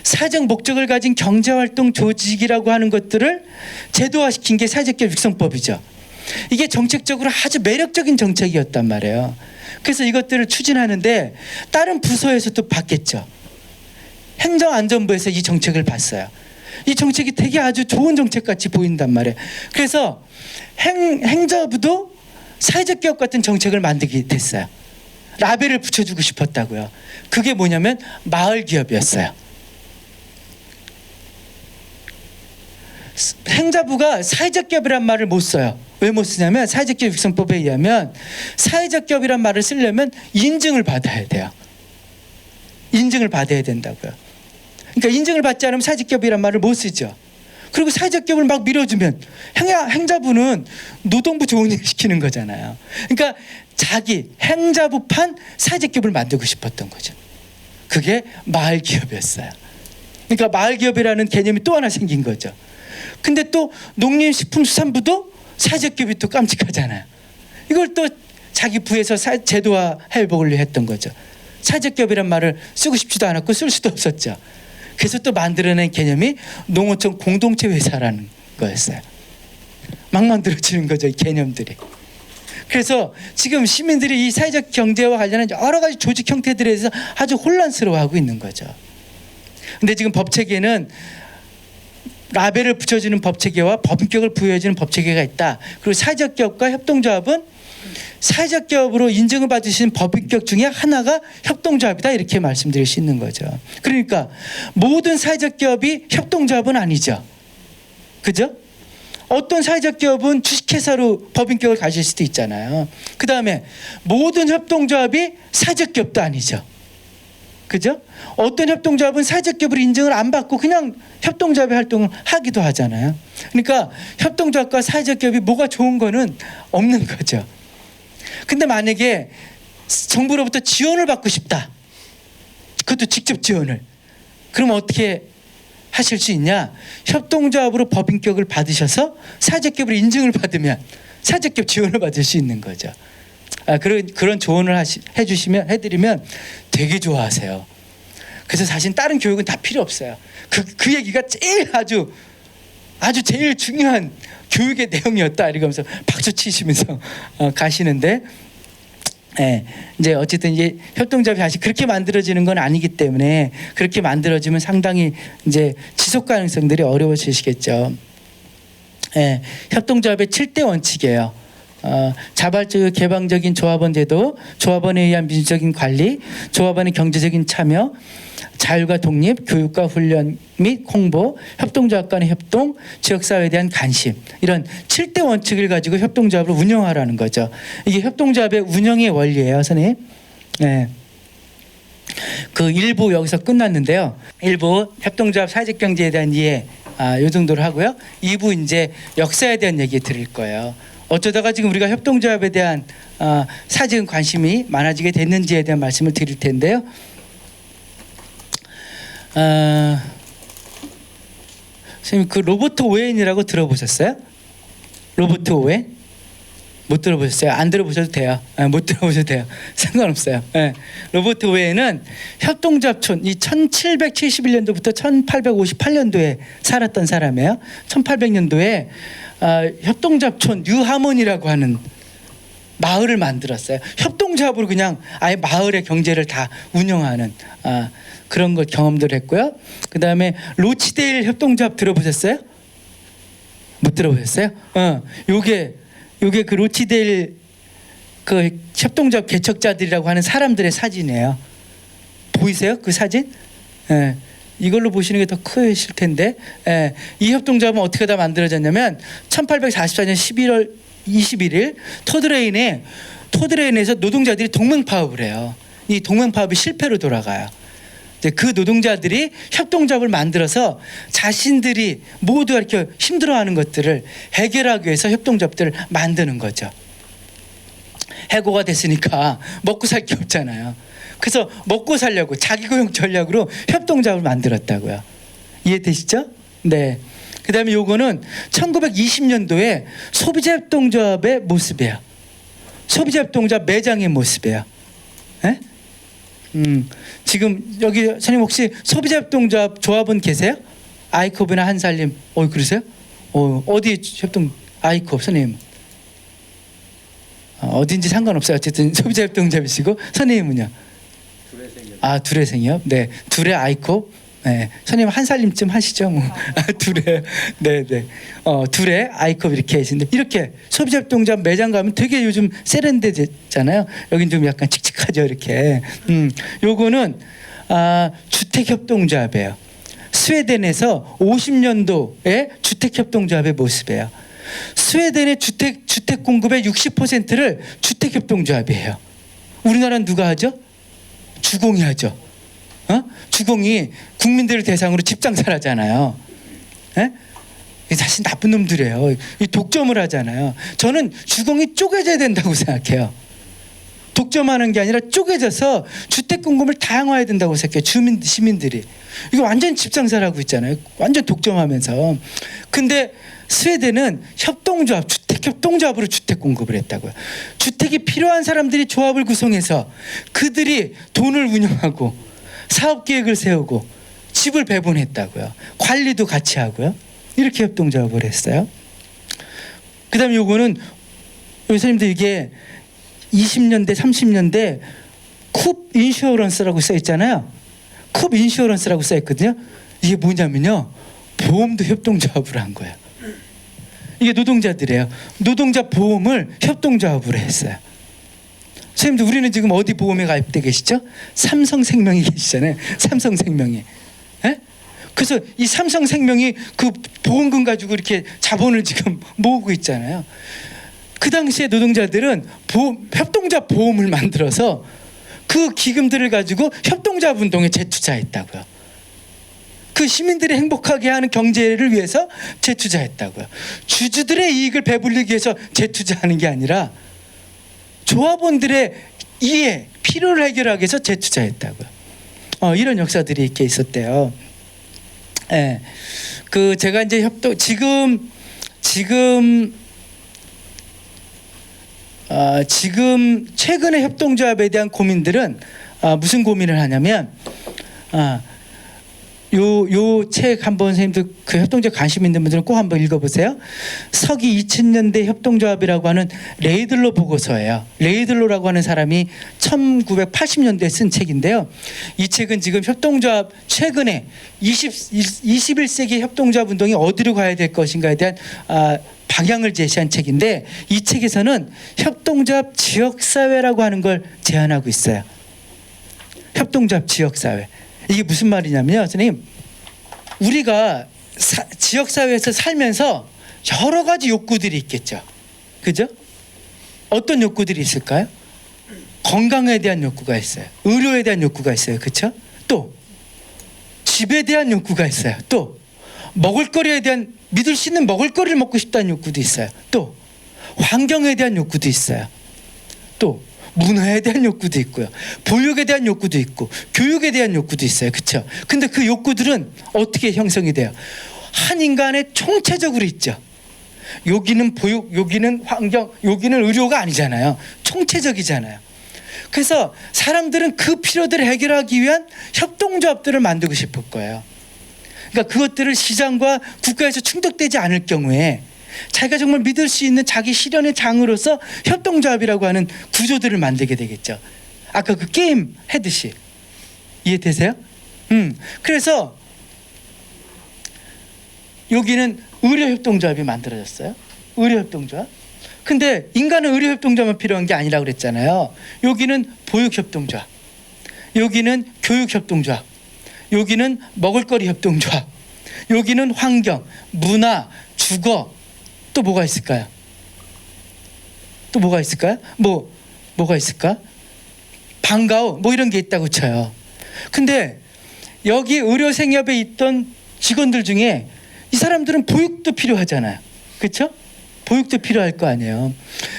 사회적 목적을 가진 경제활동 조직이라고 하는 것들을 제도화시킨 게 사회적기업 육성법이죠. 이게 정책적으로 아주 매력적인 정책이었단 말이에요. 그래서 이것들을 추진하는데 다른 부서에서도 봤겠죠. 행정안전부에서 이 정책을 봤어요. 이 정책이 되게 아주 좋은 정책같이 보인단 말이에요. 그래서 행정부도 사회적 기업 같은 정책을 만들게 됐어요. 라벨을 붙여주고 싶었다고요. 그게 뭐냐면 마을 기업이었어요. 행자부가 사회적 기업이란 말을 못 써요. 왜 못 쓰냐면 사회적 기업 육성법에 의하면 사회적 기업이란 말을 쓰려면 인증을 받아야 돼요. 인증을 받아야 된다고요. 그러니까 인증을 받지 않으면 사회적 기업이란 말을 못 쓰죠. 그리고 사회적 기업을 막 밀어주면 행자부는 노동부 좋은 일 시키는 거잖아요. 그러니까 자기 행자부판 사회적 기업을 만들고 싶었던 거죠. 그게 마을 기업이었어요. 그러니까 마을 기업이라는 개념이 또 하나 생긴 거죠. 근데 또 농림식품수산부도 사회적 기업이 또 깜찍하잖아요. 이걸 또 자기 부에서 제도화 해보려고 했던 거죠. 사회적 기업이란 말을 쓰고 싶지도 않았고 쓸 수도 없었죠. 그래서 또 만들어낸 개념이 농어촌 공동체 회사라는 거였어요. 막 만들어지는 거죠, 이 개념들이. 그래서 지금 시민들이 이 사회적 경제와 관련한 여러 가지 조직 형태들에 대해서 아주 혼란스러워하고 있는 거죠. 근데 지금 법체계는 라벨을 붙여주는 법체계와 법인격을 부여해주는 법체계가 있다. 그리고 사회적 기업과 협동조합은 사회적 기업으로 인증을 받으신 법인격 중에 하나가 협동조합이다, 이렇게 말씀드릴 수 있는 거죠. 그러니까 모든 사회적 기업이 협동조합은 아니죠. 그죠? 어떤 사회적 기업은 주식회사로 법인격을 가질 수도 있잖아요. 그 다음에 모든 협동조합이 사회적 기업도 아니죠. 그죠? 어떤 협동조합은 사회적 기업으로 인증을 안 받고 그냥 협동조합의 활동을 하기도 하잖아요. 그러니까 협동조합과 사회적 기업이 뭐가 좋은 거는 없는 거죠. 근데 만약에 정부로부터 지원을 받고 싶다, 그것도 직접 지원을, 그럼 어떻게 하실 수 있냐? 협동조합으로 법인격을 받으셔서 사회적 기업으로 인증을 받으면 사회적 기업 지원을 받을 수 있는 거죠. 그런 조언을 해드리면 되게 좋아하세요. 그래서 사실 다른 교육은 다 필요 없어요. 그 얘기가 제일 아주 제일 중요한 교육의 내용이었다, 이러면서 박수 치시면서 가시는데, 이제 어쨌든 이제 협동조합이 사실 그렇게 만들어지는 건 아니기 때문에, 그렇게 만들어지면 상당히 이제 지속 가능성들이 어려워지시겠죠. 협동조합의 7대 원칙이에요. 자발적 개방적인 조합원 제도, 조합원에 의한 민주적인 관리, 조합원의 경제적인 참여, 자율과 독립, 교육과 훈련 및 홍보, 협동조합 간의 협동, 지역사회에 대한 관심, 이런 7대 원칙을 가지고 협동조합을 운영하라는 거죠. 이게 협동조합의 운영의 원리예요, 선생님. 그 1부 여기서 끝났는데요. 1부 협동조합 사회적 경제에 대한 이해, 이 정도로 하고요. 2부 이제 역사에 대한 얘기 드릴 거예요. 어쩌다가 지금 우리가 협동조합에 대한 사회적인 관심이 많아지게 됐는지에 대한 말씀을 드릴 텐데요. 선생님, 그 로버트 오웬이라고 들어보셨어요? 로버트 오웬? 못 들어보셨어요? 안 들어보셔도 돼요. 못 들어보셔도 돼요. 상관없어요. 로버트 오웬은 협동조합촌, 이 1771년도부터 1858년도에 살았던 사람이에요. 1800년도에 협동조합촌 뉴하몬이라고 하는 마을을 만들었어요. 협동조합으로 그냥 아예 마을의 경제를 다 운영하는 그런 걸 경험들 했고요. 그 다음에 로치데일 협동조합 들어보셨어요? 못 들어보셨어요? 요게 그 로치데일 그 협동조합 개척자들이라고 하는 사람들의 사진이에요. 보이세요? 그 사진? 이걸로 보시는 게 더 크실 텐데, 이 협동조합은 어떻게 다 만들어졌냐면 1844년 11월 21일 토드레인에서 노동자들이 동맹파업을 해요. 이 동맹파업이 실패로 돌아가요. 이제 그 노동자들이 협동조합을 만들어서 자신들이 모두 이렇게 힘들어하는 것들을 해결하기 위해서 협동조합들을 만드는 거죠. 해고가 됐으니까 먹고 살 게 없잖아요. 그래서 먹고 살려고 자기 고용 전략으로 협동조합을 만들었다고요. 이해되시죠? 네. 그 다음에 요거는 1920년도에 소비자협동조합의 모습이에요. 소비자협동조합 매장의 모습이에요. 지금 여기 선생님 혹시 소비자협동조합 조합원 계세요? 아이콥이나 한살림. 그러세요? 어디 협동 아이콥 선생님? 어딘지 상관없어요. 어쨌든 소비자협동조합이시고, 선생님은요? 두레생이요? 네, 두레 아이콥. 네, 선생님 한살림쯤 하시죠, 뭐. 두레, 네. 두레 아이콥 이렇게 하시는데, 이렇게 소비자협동조합 매장 가면 되게 요즘 세련되잖아요. 여긴 좀 약간 칙칙하죠, 이렇게. 요거는 주택협동조합이에요. 스웨덴에서 50년도에 주택협동조합의 모습이에요. 스웨덴의 주택 공급의 60%를 주택협동조합이에요. 우리나라는 누가 하죠? 주공이 하죠. 주공이 국민들을 대상으로 집장사를 하잖아요. 사실 나쁜 놈들이에요. 이 독점을 하잖아요. 저는 주공이 쪼개져야 된다고 생각해요. 독점하는 게 아니라 쪼개져서 주택 공급을 다양화해야 된다고 생각해요. 시민들이. 이거 완전 집장사를 하고 있잖아요. 완전 독점하면서. 근데 스웨덴은 협동조합, 주택협동조합으로 주택 공급을 했다고요. 주택이 필요한 사람들이 조합을 구성해서 그들이 돈을 운영하고 사업계획을 세우고 집을 배분했다고요. 관리도 같이 하고요. 이렇게 협동조합을 했어요. 그 다음에 요거는 선생님들 이게 20년대 30년대 쿱 인슈어런스라고 써 있잖아요. 쿱 인슈어런스라고 써 있거든요. 이게 뭐냐면요, 보험도 협동조합으로 한 거예요. 이게 노동자들이에요. 노동자 보험을 협동조합으로 했어요. 선생님들, 우리는 지금 어디 보험에 가입돼 계시죠? 삼성생명이 계시잖아요. 삼성생명이. 예? 그래서 이 삼성생명이 그 보험금 가지고 이렇게 자본을 지금 모으고 있잖아요. 그 당시에 노동자들은 협동자 보험을 만들어서 그 기금들을 가지고 협동자 운동에 재투자했다고요. 그 시민들이 행복하게 하는 경제를 위해서 재투자했다고요. 주주들의 이익을 배불리기 위해서 재투자하는 게 아니라 조합원들의 이해, 필요를 해결하기 위해서 재투자했다고요. 이런 역사들이 이렇게 있었대요. 예. 그 제가 이제 지금 최근의 협동조합에 대한 고민들은 무슨 고민을 하냐면 요 책 한번 선생님들 그 협동조합 관심 있는 분들은 꼭 한번 읽어보세요. 서기 2000년대 협동조합이라고 하는 레이들로 보고서예요. 레이들로라고 하는 사람이 1980년대에 쓴 책인데요. 이 책은 지금 협동조합 최근에 21세기 협동조합 운동이 어디로 가야 될 것인가에 대한 방향을 제시한 책인데, 이 책에서는 협동조합 지역사회라고 하는 걸 제안하고 있어요. 협동조합 지역사회. 이게 무슨 말이냐면요, 선생님, 우리가 지역사회에서 살면서 여러 가지 욕구들이 있겠죠. 그죠? 어떤 욕구들이 있을까요? 건강에 대한 욕구가 있어요. 의료에 대한 욕구가 있어요. 그렇죠? 또 집에 대한 욕구가 있어요. 또 먹을거리에 대한, 믿을 수 있는 먹을거리를 먹고 싶다는 욕구도 있어요. 또 환경에 대한 욕구도 있어요. 또 문화에 대한 욕구도 있고요. 보육에 대한 욕구도 있고 교육에 대한 욕구도 있어요. 그렇죠? 근데 그 욕구들은 어떻게 형성이 돼요? 한 인간의 총체적으로 있죠. 여기는 보육, 여기는 환경, 여기는 의료가 아니잖아요. 총체적이잖아요. 그래서 사람들은 그 필요들을 해결하기 위한 협동조합들을 만들고 싶을 거예요. 그러니까 그것들을 시장과 국가에서 충족되지 않을 경우에 자기가 정말 믿을 수 있는 자기 실현의 장으로서 협동조합이라고 하는 구조들을 만들게 되겠죠. 아까 그 게임 하듯이. 이해되세요? 그래서 여기는 의료협동조합이 만들어졌어요. 의료협동조합. 근데 인간은 의료협동조합만 필요한 게 아니라고 그랬잖아요. 여기는 보육협동조합, 여기는 교육협동조합, 여기는 먹을거리 협동조합, 여기는 환경, 문화, 주거. 또 뭐가 있을까요? 또 뭐가 있을까요? 뭐가 있을까? 방과후 뭐 이런 게 있다고 쳐요. 근데 여기 의료생협에 있던 직원들 중에 이 사람들은 보육도 필요하잖아요. 그렇죠? 보육도 필요할 거 아니에요.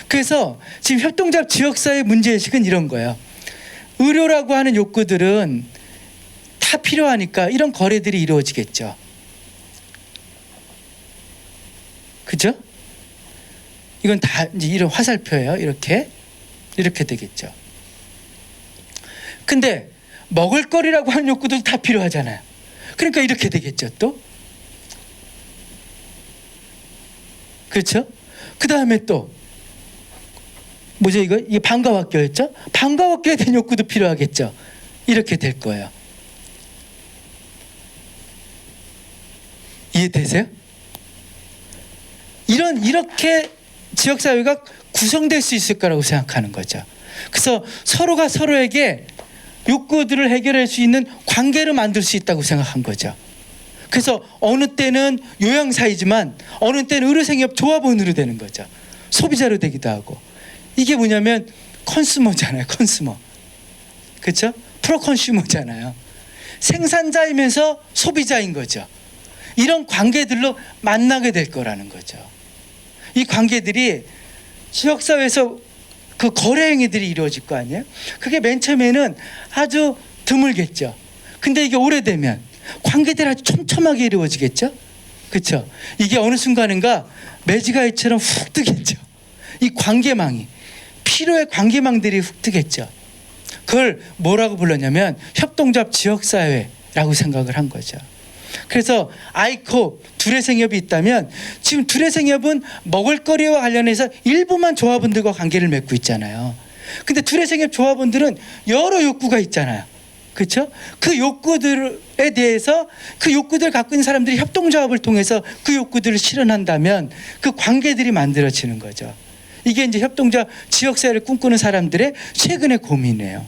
그래서 지금 협동조합 지역사회 문제의식은 이런 거예요. 의료라고 하는 욕구들은 다 필요하니까 이런 거래들이 이루어지겠죠. 그죠? 이건 다 이제 이런 화살표예요. 이렇게 되겠죠. 근데 먹을거리라고 하는 욕구도 다 필요하잖아요. 그러니까 이렇게 되겠죠. 또 그렇죠? 그 다음에 또 뭐죠? 이게 방과학교였죠? 방과학교에 대한 욕구도 필요하겠죠. 이렇게 될 거예요. 이해되세요? 이렇게 지역사회가 구성될 수 있을 거라고 생각하는 거죠. 그래서 서로가 서로에게 욕구들을 해결할 수 있는 관계를 만들 수 있다고 생각한 거죠. 그래서 어느 때는 요양사이지만 어느 때는 의료생협 조합원으로 되는 거죠. 소비자로 되기도 하고. 이게 뭐냐면 컨슈머잖아요. 컨슈머. 그렇죠? 프로컨슈머잖아요. 생산자이면서 소비자인 거죠. 이런 관계들로 만나게 될 거라는 거죠. 이 관계들이 지역사회에서 그 거래 행위들이 이루어질 거 아니에요? 그게 맨 처음에는 아주 드물겠죠. 근데 이게 오래되면 관계들이 아주 촘촘하게 이루어지겠죠. 그렇죠? 이게 어느 순간인가 매지가이처럼 훅 뜨겠죠. 이 관계망이, 필요의 관계망들이 훅 뜨겠죠. 그걸 뭐라고 불렀냐면 협동조합 지역사회라고 생각을 한 거죠. 그래서 아이콥 두레생협이 있다면 지금 두레생협은 먹을거리와 관련해서 일부만 조합원들과 관계를 맺고 있잖아요. 근데 두레생협 조합원들은 여러 욕구가 있잖아요. 그렇죠? 그 욕구들에 대해서 그 욕구들을 갖고 있는 사람들이 협동조합을 통해서 그 욕구들을 실현한다면 그 관계들이 만들어지는 거죠. 이게 이제 협동조합 지역사회를 꿈꾸는 사람들의 최근의 고민이에요.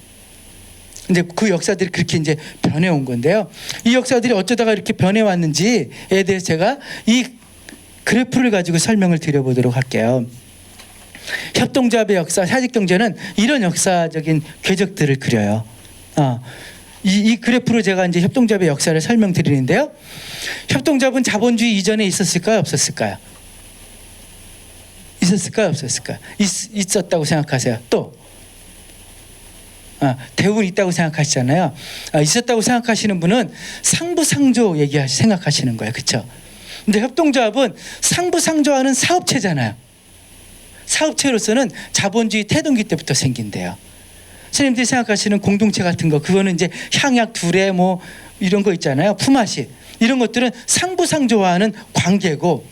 근데 그 역사들이 그렇게 이제 변해온 건데요. 이 역사들이 어쩌다가 이렇게 변해왔는지에 대해서 제가 이 그래프를 가지고 설명을 드려보도록 할게요. 협동조합의 역사, 사직경제는 이런 역사적인 궤적들을 그려요. 이 그래프로 제가 이제 협동조합의 역사를 설명드리는데요. 협동조합은 자본주의 이전에 있었을까요, 없었을까요? 있었을까요, 없었을까요? 있었다고 생각하세요. 또 대부분 있다고 생각하시잖아요. 있었다고 생각하시는 분은 상부상조 생각하시는 거예요, 그렇죠? 근데 협동조합은 상부상조하는 사업체잖아요. 사업체로서는 자본주의 태동기 때부터 생긴대요. 선생님들이 생각하시는 공동체 같은 거, 그거는 이제 향약, 두레 뭐 이런 거 있잖아요. 품앗이 이런 것들은 상부상조하는 관계고,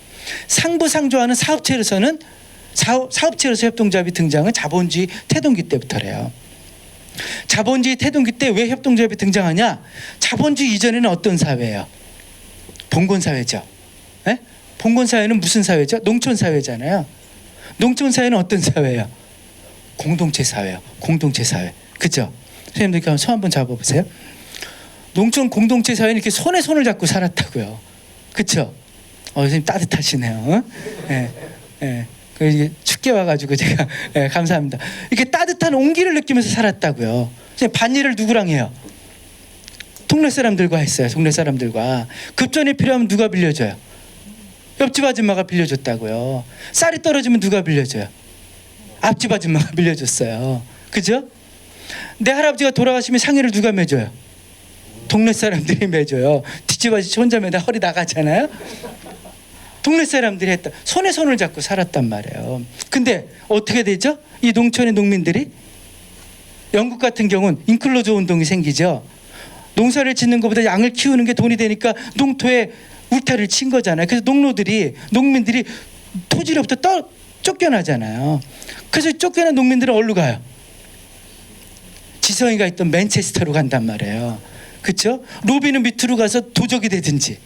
상부상조하는 사업체로서는 사업체로서 협동조합이 등장은 자본주의 태동기 때부터래요. 자본주의 태동기 때 왜 협동조합이 등장하냐? 자본주의 이전에는 어떤 사회예요? 봉건사회죠. 네? 봉건사회는 무슨 사회죠? 농촌사회잖아요. 농촌사회는 어떤 사회예요? 공동체 사회요. 공동체 사회. 그죠? 선생님들 손 한번 잡아보세요. 농촌 공동체 사회는 이렇게 손에 손을 잡고 살았다고요. 그죠? 선생님 따뜻하시네요. 예. 예. 그 춥게 와가지고 제가 감사합니다. 이렇게 따뜻한 온기를 느끼면서 살았다고요. 반일을 누구랑 해요? 동네 사람들과 했어요. 동네 사람들과. 급전이 필요하면 누가 빌려줘요? 옆집 아줌마가 빌려줬다고요. 쌀이 떨어지면 누가 빌려줘요? 앞집 아줌마가 빌려줬어요. 그죠? 내 할아버지가 돌아가시면 상의를 누가 매줘요? 동네 사람들이 매줘요. 뒷집 아저씨 혼자 매다 허리 나가잖아요. 동네 사람들이 했다. 손에 손을 잡고 살았단 말이에요. 근데 어떻게 되죠? 이 농촌의 농민들이, 영국 같은 경우는 인클로저 운동이 생기죠. 농사를 짓는 것보다 양을 키우는 게 돈이 되니까 농토에 울타리를 친 거잖아요. 그래서 농민들이 토지로부터 쫓겨나잖아요. 그래서 쫓겨난 농민들은 어디로 가요? 지성이가 있던 맨체스터로 간단 말이에요. 그렇죠? 로비는 밑으로 가서 도적이 되든지,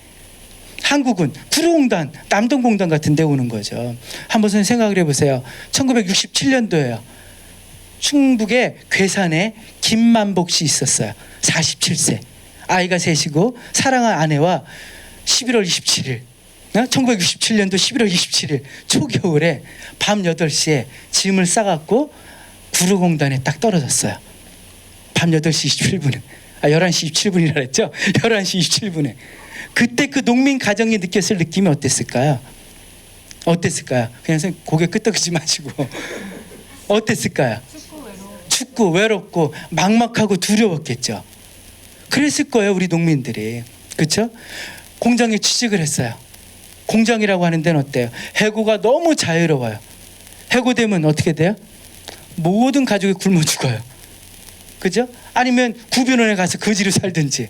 한국은 구로공단, 남동공단 같은 데 오는 거죠. 한번 생각을 해보세요. 1967년도에요. 충북의 괴산에 김만복 씨 있었어요. 47세. 아이가 셋이고 사랑한 아내와 11월 27일 1967년도 11월 27일 초겨울에 밤 8시에 짐을 싸갖고 구로공단에 딱 떨어졌어요. 밤 8시 27분에 11시 27분이라 했죠. 11시 27분에 그때 그 농민 가정이 느꼈을 느낌이 어땠을까요? 그냥 고개 끄덕이지 마시고 어땠을까요? 춥고 외롭고 막막하고 두려웠겠죠. 그랬을 거예요, 우리 농민들이. 그렇죠? 공장에 취직을 했어요. 공장이라고 하는 데는 어때요? 해고가 너무 자유로워요. 해고되면 어떻게 돼요? 모든 가족이 굶어 죽어요. 그죠? 아니면 구변원에 가서 거지로 살든지.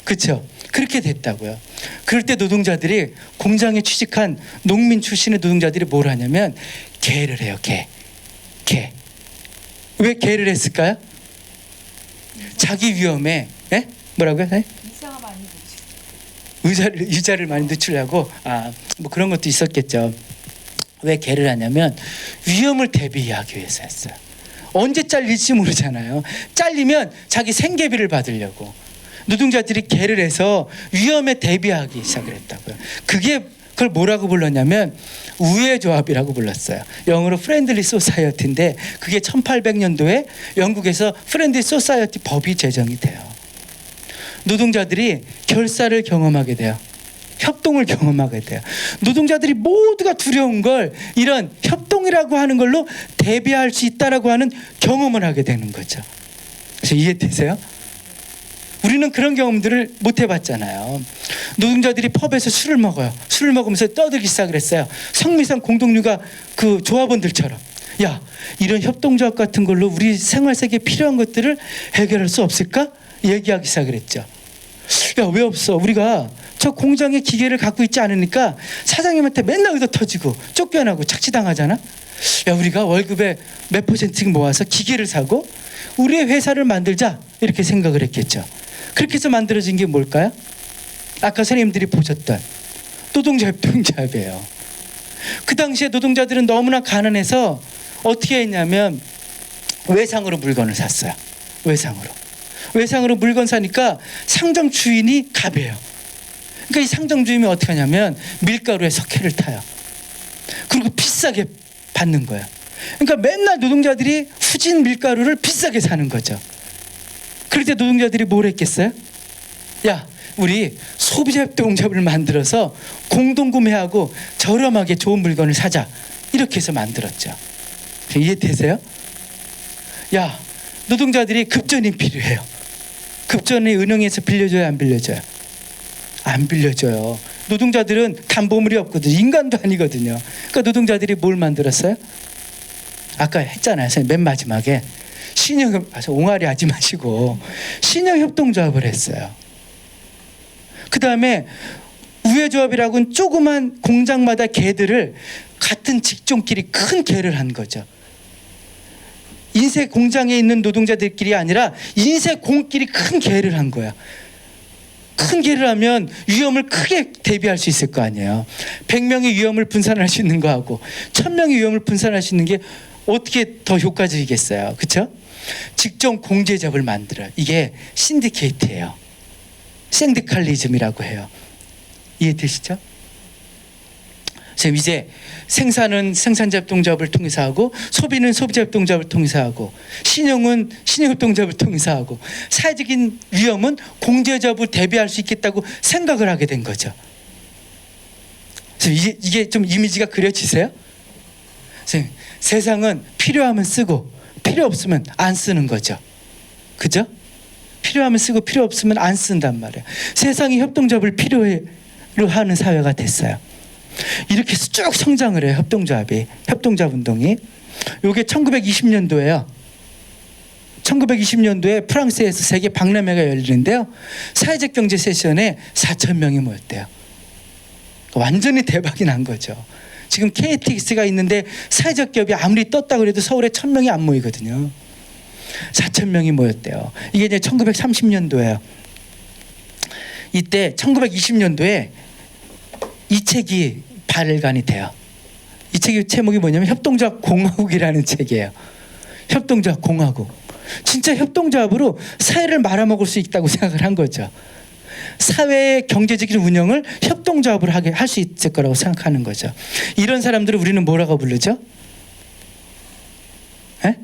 그렇죠? 그렇게 됐다고요. 그럴 때 노동자들이, 공장에 취직한 농민 출신의 노동자들이 뭘 하냐면 개를 해요. 개. 왜 개를 했을까요? 자기 위험에 뭐라고요? 의자를 많이 늦추려고 뭐 그런 것도 있었겠죠. 왜 개를 하냐면 위험을 대비하기 위해서 했어요. 언제 잘릴지 모르잖아요. 잘리면 자기 생계비를 받으려고 노동자들이 개를 해서 위험에 대비하기 시작을 했다고요. 그걸 뭐라고 불렀냐면 우애 조합이라고 불렀어요. 영어로 프렌들리 소사이어티인데 그게 1800년도에 영국에서 프렌들리 소사이어티 법이 제정이 돼요. 노동자들이 결사를 경험하게 돼요. 협동을 경험하게 돼요. 노동자들이 모두가 두려운 걸 이런 협동이라고 하는 걸로 대비할 수 있다라고 하는 경험을 하게 되는 거죠. 그래서 이해되세요? 우리는 그런 경험들을 못 해봤잖아요. 노동자들이 펍에서 술을 먹어요. 술을 먹으면서 떠들기 시작을 했어요. 성미산 공동류가 그 조합원들처럼, 야, 이런 협동조합 같은 걸로 우리 생활세계에 필요한 것들을 해결할 수 없을까? 얘기하기 시작을 했죠. 야, 왜 없어? 우리가 저 공장의 기계를 갖고 있지 않으니까 사장님한테 맨날 의도 터지고 쫓겨나고 착취당하잖아. 야, 우리가 월급의 몇 퍼센트 모아서 기계를 사고 우리의 회사를 만들자 이렇게 생각을 했겠죠. 그렇게 해서 만들어진 게 뭘까요? 아까 선생님들이 보셨던 노동자 협동조합이에요. 그 당시에 노동자들은 너무나 가난해서 어떻게 했냐면 외상으로 물건을 샀어요. 외상으로 물건 사니까 상점 주인이 갑이에요. 그러니까 이 상점 주인이 어떻게 하냐면 밀가루에 석회를 타요. 그리고 비싸게 받는 거예요. 그러니까 맨날 노동자들이 후진 밀가루를 비싸게 사는 거죠. 그럴 때 노동자들이 뭘 했겠어요? 야, 우리 소비자협동조합을 만들어서 공동구매하고 저렴하게 좋은 물건을 사자. 이렇게 해서 만들었죠. 이해되세요? 야, 노동자들이 급전이 필요해요. 급전이 은행에서 빌려줘요, 안 빌려줘요? 안 빌려줘요. 노동자들은 담보물이 없거든요. 인간도 아니거든요. 그러니까 노동자들이 뭘 만들었어요? 아까 했잖아요. 맨 마지막에 옹알이 하지 마시고 신형협동조합을 했어요. 그 다음에 우회조합이라고는 조그만 공장마다 개들을 같은 직종끼리 큰 개를 한 거죠. 인쇄 공장에 있는 노동자들끼리 아니라 인쇄 공끼리 큰 개를 한 거야. 큰 개를 하면 위험을 크게 대비할 수 있을 거 아니에요. 100명의 위험을 분산할 수 있는 거하고 1000명의 위험을 분산할 수 있는 게 어떻게 더 효과적이겠어요. 그렇죠? 직종 공제조합을 만들어요. 이게 신디케이트예요. 샌디칼리즘이라고 해요. 이해되시죠? 이제 생산은 생산자협동조합을 통해서 하고 소비는 소비자협동조합을 통해서 하고 신용은 신용협동조합을 통해서 하고 사회적인 위험은 공제조합을 대비할 수 있겠다고 생각을 하게 된 거죠. 그래서 이게 좀 이미지가 그려지세요? 세상은 필요하면 쓰고 필요 없으면 안 쓰는 거죠. 그죠? 필요하면 쓰고 필요 없으면 안 쓴단 말이에요. 세상이 협동조합을 필요로 하는 사회가 됐어요. 이렇게 해서 쭉 성장을 해요. 협동조합 운동이. 이게 1920년도에요. 1920년도에 프랑스에서 세계 박람회가 열리는데요. 사회적 경제 세션에 4,000명이 모였대요. 완전히 대박이 난 거죠. 지금 KTX가 있는데 사회적 기업이 아무리 떴다고 해도 서울에 1,000명이 안 모이거든요. 4,000명이 모였대요. 이게 이제 1930년도예요. 이때 1920년도에 이 책이 발간이 돼요. 이 책의 제목이 뭐냐면 협동조합 공화국이라는 책이에요. 협동조합 공화국. 진짜 협동조합으로 사회를 말아먹을 수 있다고 생각을 한 거죠. 사회의 경제적인 운영을 협동조합으로 할 수 있을 거라고 생각하는 거죠. 이런 사람들을 우리는 뭐라고 부르죠? 에?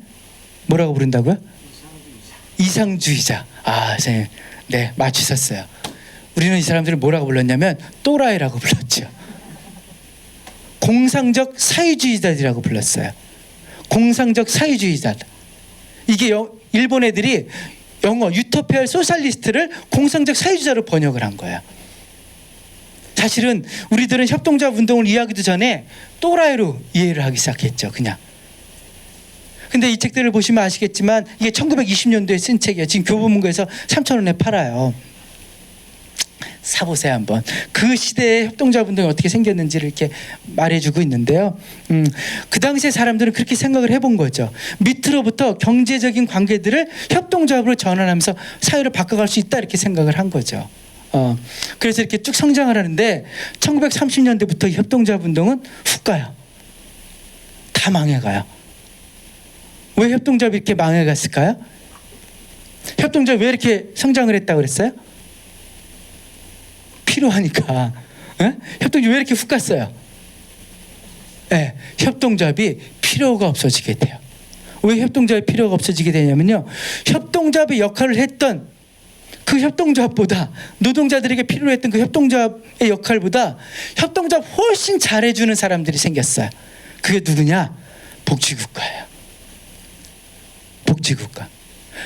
뭐라고 부른다고요? 이상주의자. 아, 선생님, 네, 맞추셨어요. 우리는 이 사람들을 뭐라고 불렀냐면 또라이라고 불렀죠. 공상적 사회주의자들이라고 불렀어요. 공상적 사회주의자. 이게 일본 애들이 영어 유토피아 소셜리스트를 공상적 사회주의자로 번역을 한 거야. 사실은 우리들은 협동조합 운동을 이해하기도 전에 또라이로 이해를 하기 시작했죠. 그냥. 근데 이 책들을 보시면 아시겠지만 이게 1920년도에 쓴 책이에요. 지금 교보문고에서 3,000원에 팔아요. 사보세요 한번. 그 시대의 협동조합 운동이 어떻게 생겼는지를 이렇게 말해주고 있는데요. 그 당시에 사람들은 그렇게 생각을 해본 거죠. 밑으로부터 경제적인 관계들을 협동조합으로 전환하면서 사회를 바꿔갈 수 있다 이렇게 생각을 한 거죠. 그래서 이렇게 쭉 성장을 하는데 1930년대부터 협동조합 운동은 훅 가요. 다 망해가요. 왜 협동조합이 이렇게 망해갔을까요? 협동조합이 왜 이렇게 성장을 했다고 그랬어요? 필요하니까. 협동조합이 왜 이렇게 훅 갔어요? 네, 협동조합이 필요가 없어지게 돼요. 왜 협동조합이 필요가 없어지게 되냐면요, 협동조합의 역할을 했던 그 협동조합보다, 노동자들에게 필요했던 그 협동조합의 역할보다 협동조합 훨씬 잘해주는 사람들이 생겼어요. 그게 누구냐? 복지국가예요. 복지국가.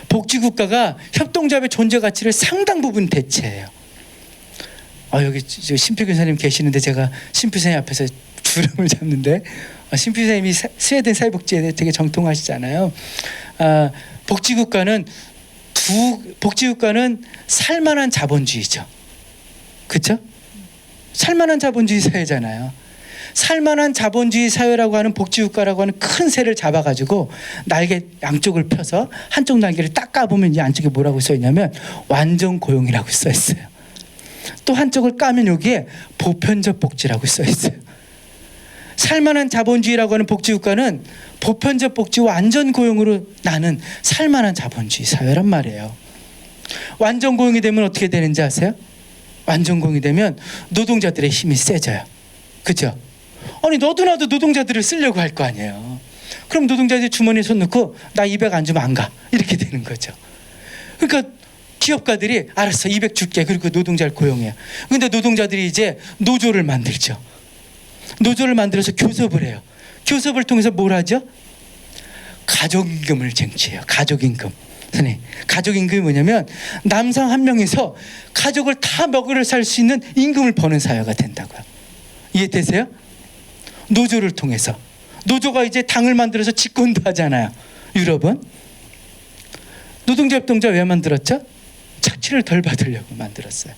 복지국가가 협동조합의 존재 가치를 상당 부분 대체해요. 여기 심표 교사님 계시는데 제가 심표 선생님 앞에서 주름을 잡는데, 심표 선생님이 스웨덴 사회복지에 대해 되게 정통하시잖아요. 복지국가는 살만한 자본주의죠. 그렇죠? 살만한 자본주의 사회잖아요. 살만한 자본주의 사회라고 하는 복지국가라고 하는 큰 새를 잡아가지고 날개 양쪽을 펴서 한쪽 날개를 딱 까보면 이 안쪽에 뭐라고 써있냐면 완전 고용이라고 써있어요. 또 한쪽을 까면 여기에 보편적 복지라고 써있어요. 살만한 자본주의라고 하는 복지국가는 보편적 복지와 완전 고용으로 나는 살만한 자본주의 사회란 말이에요. 완전 고용이 되면 어떻게 되는지 아세요? 완전 고용이 되면 노동자들의 힘이 세져요. 그죠? 아니 너도 나도 노동자들을 쓰려고 할 거 아니에요. 그럼 노동자들이 주머니에 손 넣고 나 200 안 주면 안 가. 이렇게 되는 거죠. 그러니까 기업가들이 알았어 200 줄게. 그리고 노동자를 고용해요. 근데 노동자들이 이제 노조를 만들죠. 노조를 만들어서 교섭을 해요. 교섭을 통해서 뭘 하죠? 가족임금을 쟁취해요. 가족임금. 선생님, 가족임금이 뭐냐면 남성 한 명에서 가족을 다 먹으러 살 수 있는 임금을 버는 사회가 된다고요. 이해되세요? 노조를 통해서. 노조가 이제 당을 만들어서 집권도 하잖아요. 유럽은. 노동조합동조합 왜 만들었죠? 착취를 덜 받으려고 만들었어요.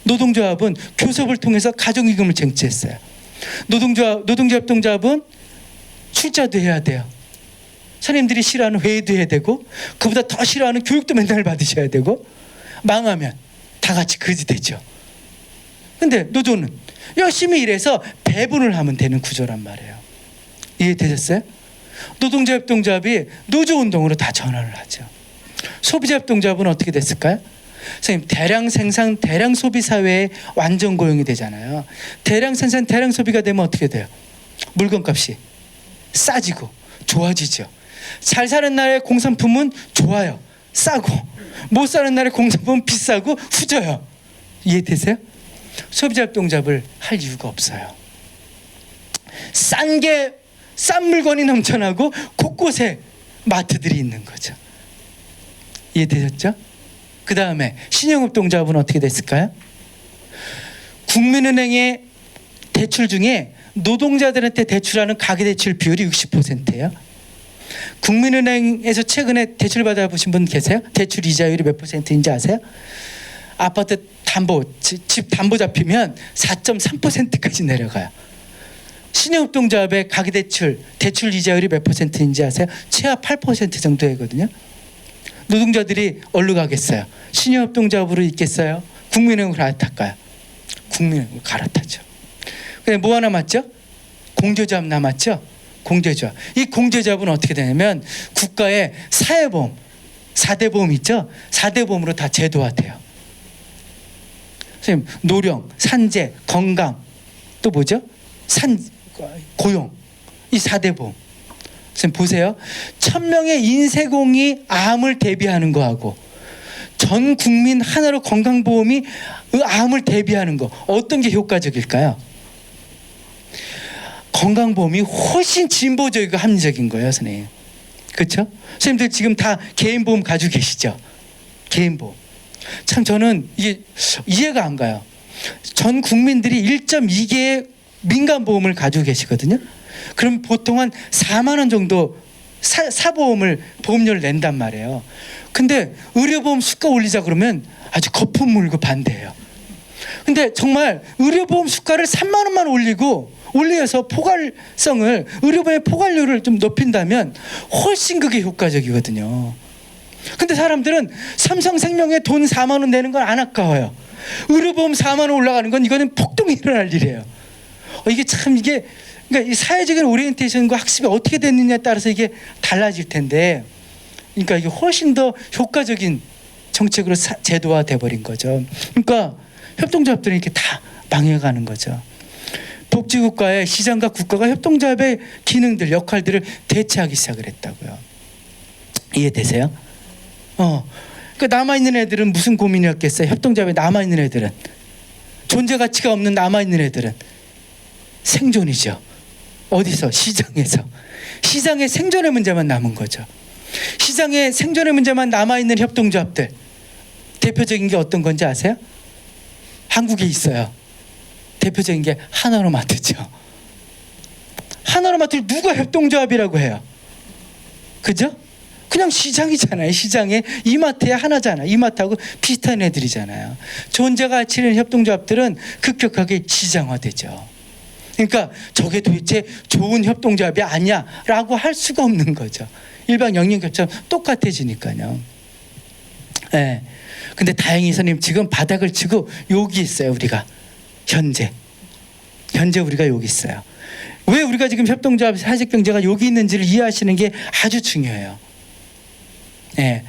노동조합은 교섭을 통해서 가족임금을 쟁취했어요. 노동조합동조합은 출자도 해야 돼요. 선생님들이 싫어하는 회의도 해야 되고 그보다 더 싫어하는 교육도 맨날 받으셔야 되고 망하면 다 같이 그지 되죠. 근데 노조는 열심히 일해서 배분을 하면 되는 구조란 말이에요. 이해되셨어요? 노동조합동조합이 노조운동으로 다 전환을 하죠. 소비자협동조합은 어떻게 됐을까요? 선생님, 대량 생산, 대량 소비 사회에 완전 고용이 되잖아요. 대량 생산, 대량 소비가 되면 어떻게 돼요? 물건값이 싸지고 좋아지죠. 잘 사는 나라의 공산품은 좋아요. 싸고 못 사는 나라의 공산품은 비싸고 후져요. 이해되세요? 소비자협동조합을 할 이유가 없어요. 싼 물건이 넘쳐나고 곳곳에 마트들이 있는 거죠. 이해되셨죠? 그 다음에 신용협동조합은 어떻게 됐을까요? 국민은행의 대출 중에 노동자들한테 대출하는 가계대출 비율이 60%예요. 국민은행에서 최근에 대출 받아보신 분 계세요? 대출 이자율이 몇 %인지 아세요? 아파트 담보, 집 담보 잡히면 4.3%까지 내려가요. 신용협동조합의 가계대출, 대출 이자율이 몇 %인지 아세요? 최하 8% 정도 되거든요. 노동자들이 어디로 가겠어요? 신용협동조합으로 있겠어요? 국민은행으로 갈아탈까요? 국민은행으로 갈아타죠. 근데 뭐 하나 남았죠? 공제조합 남았죠? 공제조합. 이 공제조합은 어떻게 되냐면 국가의 사회보험, 4대 보험 있죠? 4대 보험으로 다 제도화돼요. 선생님, 노령, 산재, 건강, 또 뭐죠? 고용, 이 4대 보험. 선생님 보세요. 1000명의 인쇄공이 암을 대비하는 거하고 전 국민 하나로 건강보험이 암을 대비하는 거 어떤 게 효과적일까요? 건강보험이 훨씬 진보적이고 합리적인 거예요, 선생님. 그렇죠? 선생님들 지금 다 개인보험 가지고 계시죠? 개인보험. 참 저는 이게 이해가 안 가요. 전 국민들이 1.2개의 민간보험을 가지고 계시거든요. 그럼 보통 한 4만 원 정도 사보험을 보험료를 낸단 말이에요. 근데 의료보험 수가 올리자 그러면 아주 거품 물고 반대해요. 근데 정말 의료보험 수가를 3만 원만 올려서 포괄성을 의료보험의 포괄료를 좀 높인다면 훨씬 그게 효과적이거든요. 근데 사람들은 삼성생명에 돈 4만 원 내는 건 안 아까워요. 의료보험 4만 원 올라가는 건 이거는 폭동이 일어날 일이에요. 그러니까 이 사회적인 오리엔테이션과 학습이 어떻게 됐느냐에 따라서 이게 달라질 텐데, 그러니까 이게 훨씬 더 효과적인 정책으로 제도화돼 버린 거죠. 그러니까 협동조합들은 이렇게 다 망해가는 거죠. 복지국가의 시장과 국가가 협동조합의 기능들, 역할들을 대체하기 시작을 했다고요. 이해되세요? 그 남아있는 애들은 무슨 고민이었겠어요? 협동조합에 남아있는 애들은 존재 가치가 없는 남아있는 애들은 생존이죠. 어디서? 시장에서. 시장의 생존의 문제만 남은 거죠. 시장의 생존의 문제만 남아있는 협동조합들, 대표적인 게 어떤 건지 아세요? 한국에 있어요. 대표적인 게 하나로마트죠. 하나로마트를 누가 협동조합이라고 해요? 그죠? 그냥 시장이잖아요. 시장에 이마트에 하나잖아요. 이마트하고 비슷한 애들이잖아요. 존재 가치 있는 협동조합들은 급격하게 시장화되죠. 그러니까 저게 도대체 좋은 협동조합이 아니야라고 할 수가 없는 거죠. 일반 영양ገብ처럼 똑같아지니까요. 예. 근데 다행히 선생님 지금 바닥을 치고 여기 있어요. 우리가 현재 우리가 여기 있어요. 왜 우리가 지금 협동조합 사회적경제가 여기 있는지를 이해하시는 게 아주 중요해요. 예.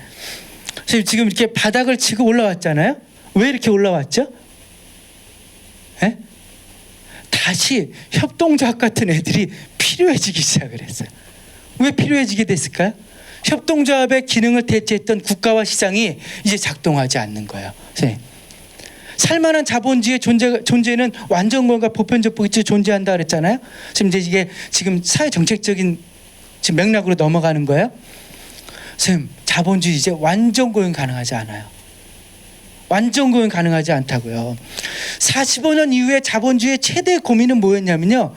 선생님 지금 이렇게 바닥을 치고 올라왔잖아요. 왜 이렇게 올라왔죠? 예? 다시 협동조합 같은 애들이 필요해지기 시작을 했어요. 왜 필요해지게 됐을까요? 협동조합의 기능을 대체했던 국가와 시장이 이제 작동하지 않는 거예요. 선생님. 살만한 자본주의의 존재는 완전권과 보편적 복지로 존재한다 그랬잖아요. 지금 이제 이게 지금 사회 정책적인 지금 맥락으로 넘어가는 거예요. 선생님, 자본주의 이제 완전 고용 가능하지 않아요. 완전 고용 가능하지 않다고요. 45년 이후에 자본주의의 최대 고민은 뭐였냐면요,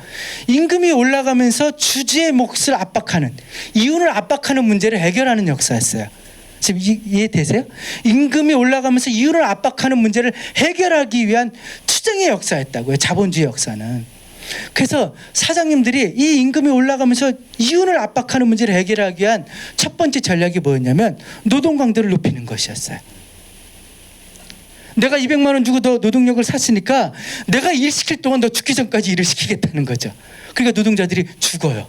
임금이 올라가면서 주주의 몫을 압박하는, 이윤을 압박하는 문제를 해결하는 역사였어요. 지금 이해되세요? 임금이 올라가면서 이윤을 압박하는 문제를 해결하기 위한 투쟁의 역사였다고요. 자본주의 역사는. 그래서 사장님들이 이 임금이 올라가면서 이윤을 압박하는 문제를 해결하기 위한 첫 번째 전략이 뭐였냐면 노동 강도를 높이는 것이었어요. 내가 200만 원 주고 너 노동력을 샀으니까 내가 일 시킬 동안 너 죽기 전까지 일을 시키겠다는 거죠. 그러니까 노동자들이 죽어요.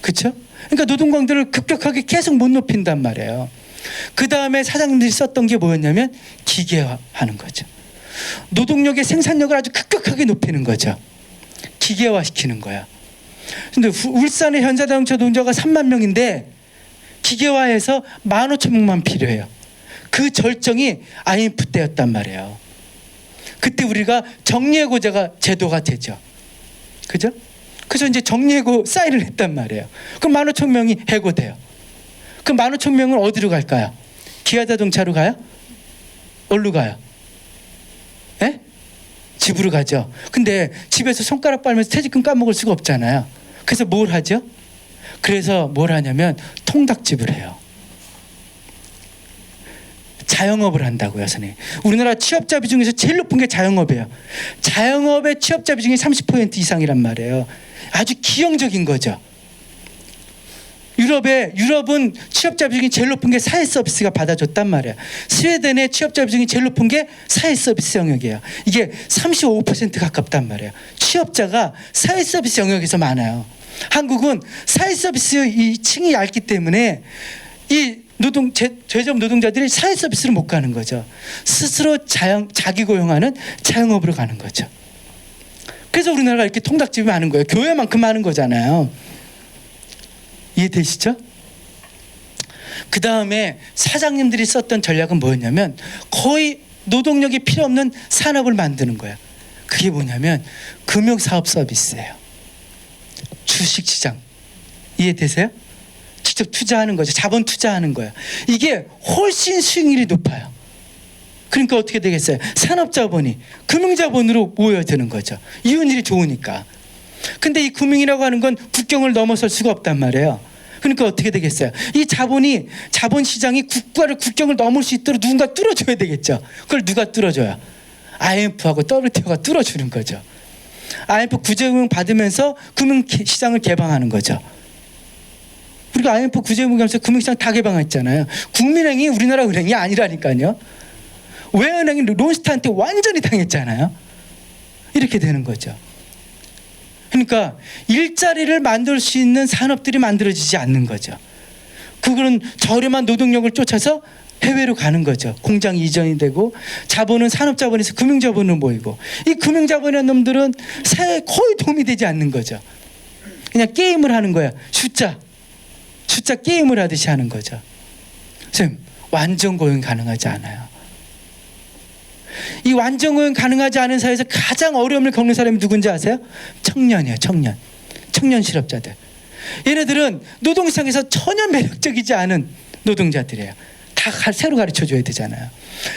그렇죠? 그러니까 노동 강도를 급격하게 계속 못 높인단 말이에요. 그 다음에 사장님들이 썼던 게 뭐였냐면 기계화하는 거죠. 노동력의 생산력을 아주 급격하게 높이는 거죠. 기계화시키는 거야. 근데 울산의 현사자동차 노동자가 3만 명인데 기계화해서 15,000명만 필요해요. 그 절정이 IMF 때였단 말이에요. 그때 우리가 정리해고자가 제도가 되죠. 그죠? 그래서 이제 정리해고 사인을 했단 말이에요. 그럼 15,000명이 해고돼요. 그럼 15,000명은 어디로 갈까요? 기아자동차로 가요? 어디로 가요? 예? 집으로 가죠. 근데 집에서 손가락 빨면서 퇴직금 까먹을 수가 없잖아요. 그래서 뭘 하죠? 그래서 뭘 하냐면 통닭집을 해요. 자영업을 한다고요, 선생님. 우리나라 취업자 비중에서 제일 높은 게 자영업이에요. 자영업의 취업자 비중이 30% 이상이란 말이에요. 아주 기형적인 거죠. 유럽은 취업자 비중이 제일 높은 게 사회 서비스가 받아줬단 말이에요. 스웨덴의 취업자 비중이 제일 높은 게 사회 서비스 영역이에요. 이게 35% 가깝단 말이에요. 취업자가 사회 서비스 영역에서 많아요. 한국은 사회 서비스 이 층이 얇기 때문에 이 제조업 노동자들이 사회 서비스를 못 가는 거죠. 스스로 자기 고용하는 자영업으로 가는 거죠. 그래서 우리나라가 이렇게 통닭집이 많은 거예요. 교회만큼 많은 거잖아요. 이해되시죠? 그 다음에 사장님들이 썼던 전략은 뭐였냐면 거의 노동력이 필요 없는 산업을 만드는 거예요. 그게 뭐냐면 금융사업 서비스예요. 주식시장. 이해되세요? 직접 투자하는 거죠. 자본 투자하는 거예요. 이게 훨씬 수익률이 높아요. 그러니까 어떻게 되겠어요? 산업자본이 금융자본으로 모여드는 거죠. 이윤율이 좋으니까. 근데 이 금융이라고 하는 건 국경을 넘어설 수가 없단 말이에요. 그러니까 어떻게 되겠어요? 이 자본시장이 국경을 넘을 수 있도록 누군가 뚫어줘야 되겠죠. 그걸 누가 뚫어줘요? IMF하고 WTO가 뚫어주는 거죠. IMF 구제금융 받으면서 금융시장을 개방하는 거죠. 우리가 IMF 구제금융 하면서 금융시장 다 개방했잖아요. 국민은행이 우리나라 은행이 아니라니까요. 외은행이 론스타한테 완전히 당했잖아요. 이렇게 되는 거죠. 그러니까 일자리를 만들 수 있는 산업들이 만들어지지 않는 거죠. 그거는 저렴한 노동력을 쫓아서 해외로 가는 거죠. 공장 이전이 되고 자본은 산업자본에서 금융자본으로 모이고 이 금융자본이라는 놈들은 사회에 거의 도움이 되지 않는 거죠. 그냥 게임을 하는 거야. 숫자 게임을 하듯이 하는 거죠. 선생님, 완전 고용 가능하지 않아요. 이 완전 고용 가능하지 않은 사회에서 가장 어려움을 겪는 사람이 누군지 아세요? 청년이에요. 청년 실업자들. 얘네들은 노동시장에서 전혀 매력적이지 않은 노동자들이에요. 다 새로 가르쳐줘야 되잖아요.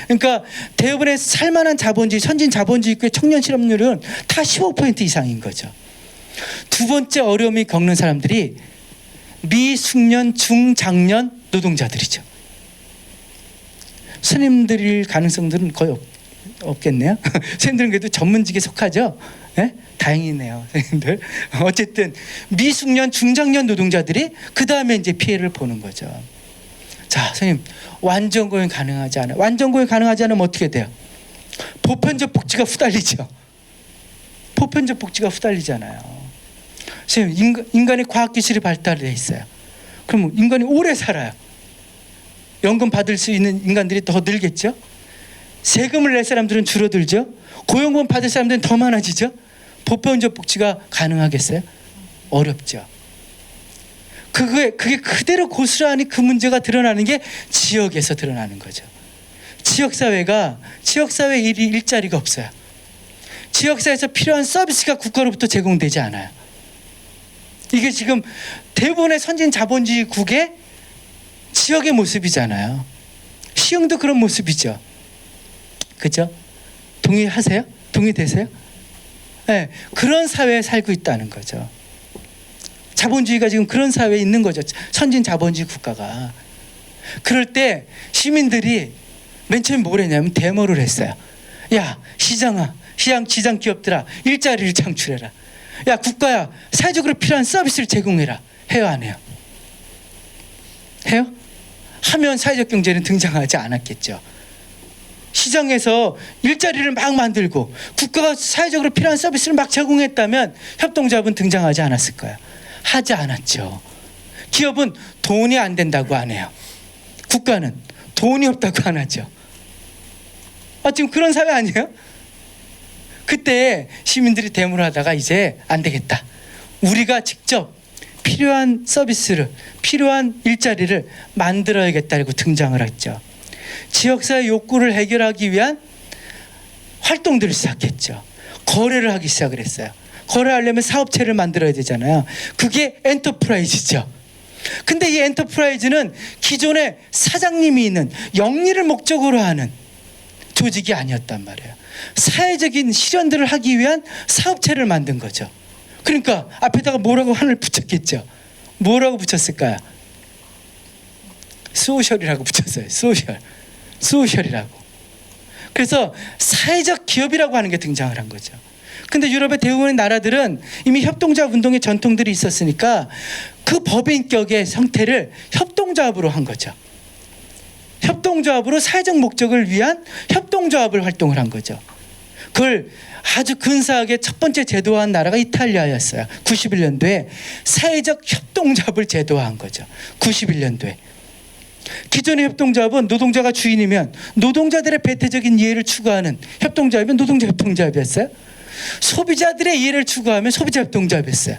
그러니까 대부분의 살만한 자본주의, 선진 자본주의의 청년 실업률은 다 15% 이상인 거죠. 두 번째 어려움이 겪는 사람들이 미숙련, 중장년 노동자들이죠. 스님들일 가능성들은 거의 없겠네요. 선생님들은 그래도 전문직에 속하죠. 예? 다행이네요, 선생님들. 어쨌든 미숙련, 중장년 노동자들이 그 다음에 이제 피해를 보는 거죠. 자, 선생님, 완전 고용 가능하지 않아요. 완전 고용 가능하지 않으면 어떻게 돼요? 보편적 복지가 후달리죠. 보편적 복지가 후달리잖아요. 선생님, 인간의 과학기술이 발달돼 있어요. 그럼 인간이 오래 살아요. 연금 받을 수 있는 인간들이 더 늘겠죠. 세금을 낼 사람들은 줄어들죠. 고용금 받을 사람들은 더 많아지죠. 보편적 복지가 가능하겠어요? 어렵죠. 그게 그대로 고스란히 그 문제가 드러나는 게 지역에서 드러나는 거죠. 지역사회 일자리가 없어요. 지역사회에서 필요한 서비스가 국가로부터 제공되지 않아요. 이게 지금 대부분의 선진 자본주의국의 지역의 모습이잖아요. 시흥도 그런 모습이죠. 그죠? 동의하세요? 동의되세요? 네, 그런 사회에 살고 있다는 거죠. 자본주의가 지금 그런 사회에 있는 거죠. 선진 자본주의 국가가. 그럴 때 시민들이 맨 처음에 뭘 했냐면 데모를 했어요. 야, 시장 기업들아, 일자리를 창출해라. 야, 국가야, 사회적으로 필요한 서비스를 제공해라. 해요, 안 해요? 해요? 하면 사회적 경제는 등장하지 않았겠죠. 시장에서 일자리를 막 만들고 국가가 사회적으로 필요한 서비스를 막 제공했다면 협동조합은 등장하지 않았을 거예요. 하지 않았죠. 기업은 돈이 안 된다고 안 해요. 국가는 돈이 없다고 안 하죠. 지금 그런 사회 아니에요? 그때 시민들이 데모를 하다가 이제 안 되겠다. 우리가 직접 필요한 서비스를, 필요한 일자리를 만들어야겠다고 등장을 했죠. 지역사회 욕구를 해결하기 위한 활동들을 시작했죠. 거래를 하기 시작을 했어요. 거래하려면 사업체를 만들어야 되잖아요. 그게 엔터프라이즈죠. 근데 이 엔터프라이즈는 기존에 사장님이 있는 영리를 목적으로 하는 조직이 아니었단 말이에요. 사회적인 실현들을 하기 위한 사업체를 만든 거죠. 그러니까 앞에다가 뭐라고 하나를 붙였겠죠. 뭐라고 붙였을까요? 소셜이라고 붙였어요. 소셜이라고. 그래서 사회적 기업이라고 하는 게 등장을 한 거죠. 근데 유럽의 대부분의 나라들은 이미 협동조합 운동의 전통들이 있었으니까 그 법인격의 형태를 협동조합으로 한 거죠. 협동조합으로 사회적 목적을 위한 협동조합을 활동을 한 거죠. 그걸 아주 근사하게 첫 번째 제도화한 나라가 이탈리아였어요. 91년도에 사회적 협동조합을 제도화한 거죠. 91년도에. 기존의 협동조합은 노동자가 주인이면 노동자들의 배타적인 이해를 추구하는 협동조합이면 노동자 협동조합이었어요. 소비자들의 이해를 추구하면 소비자 협동조합이었어요.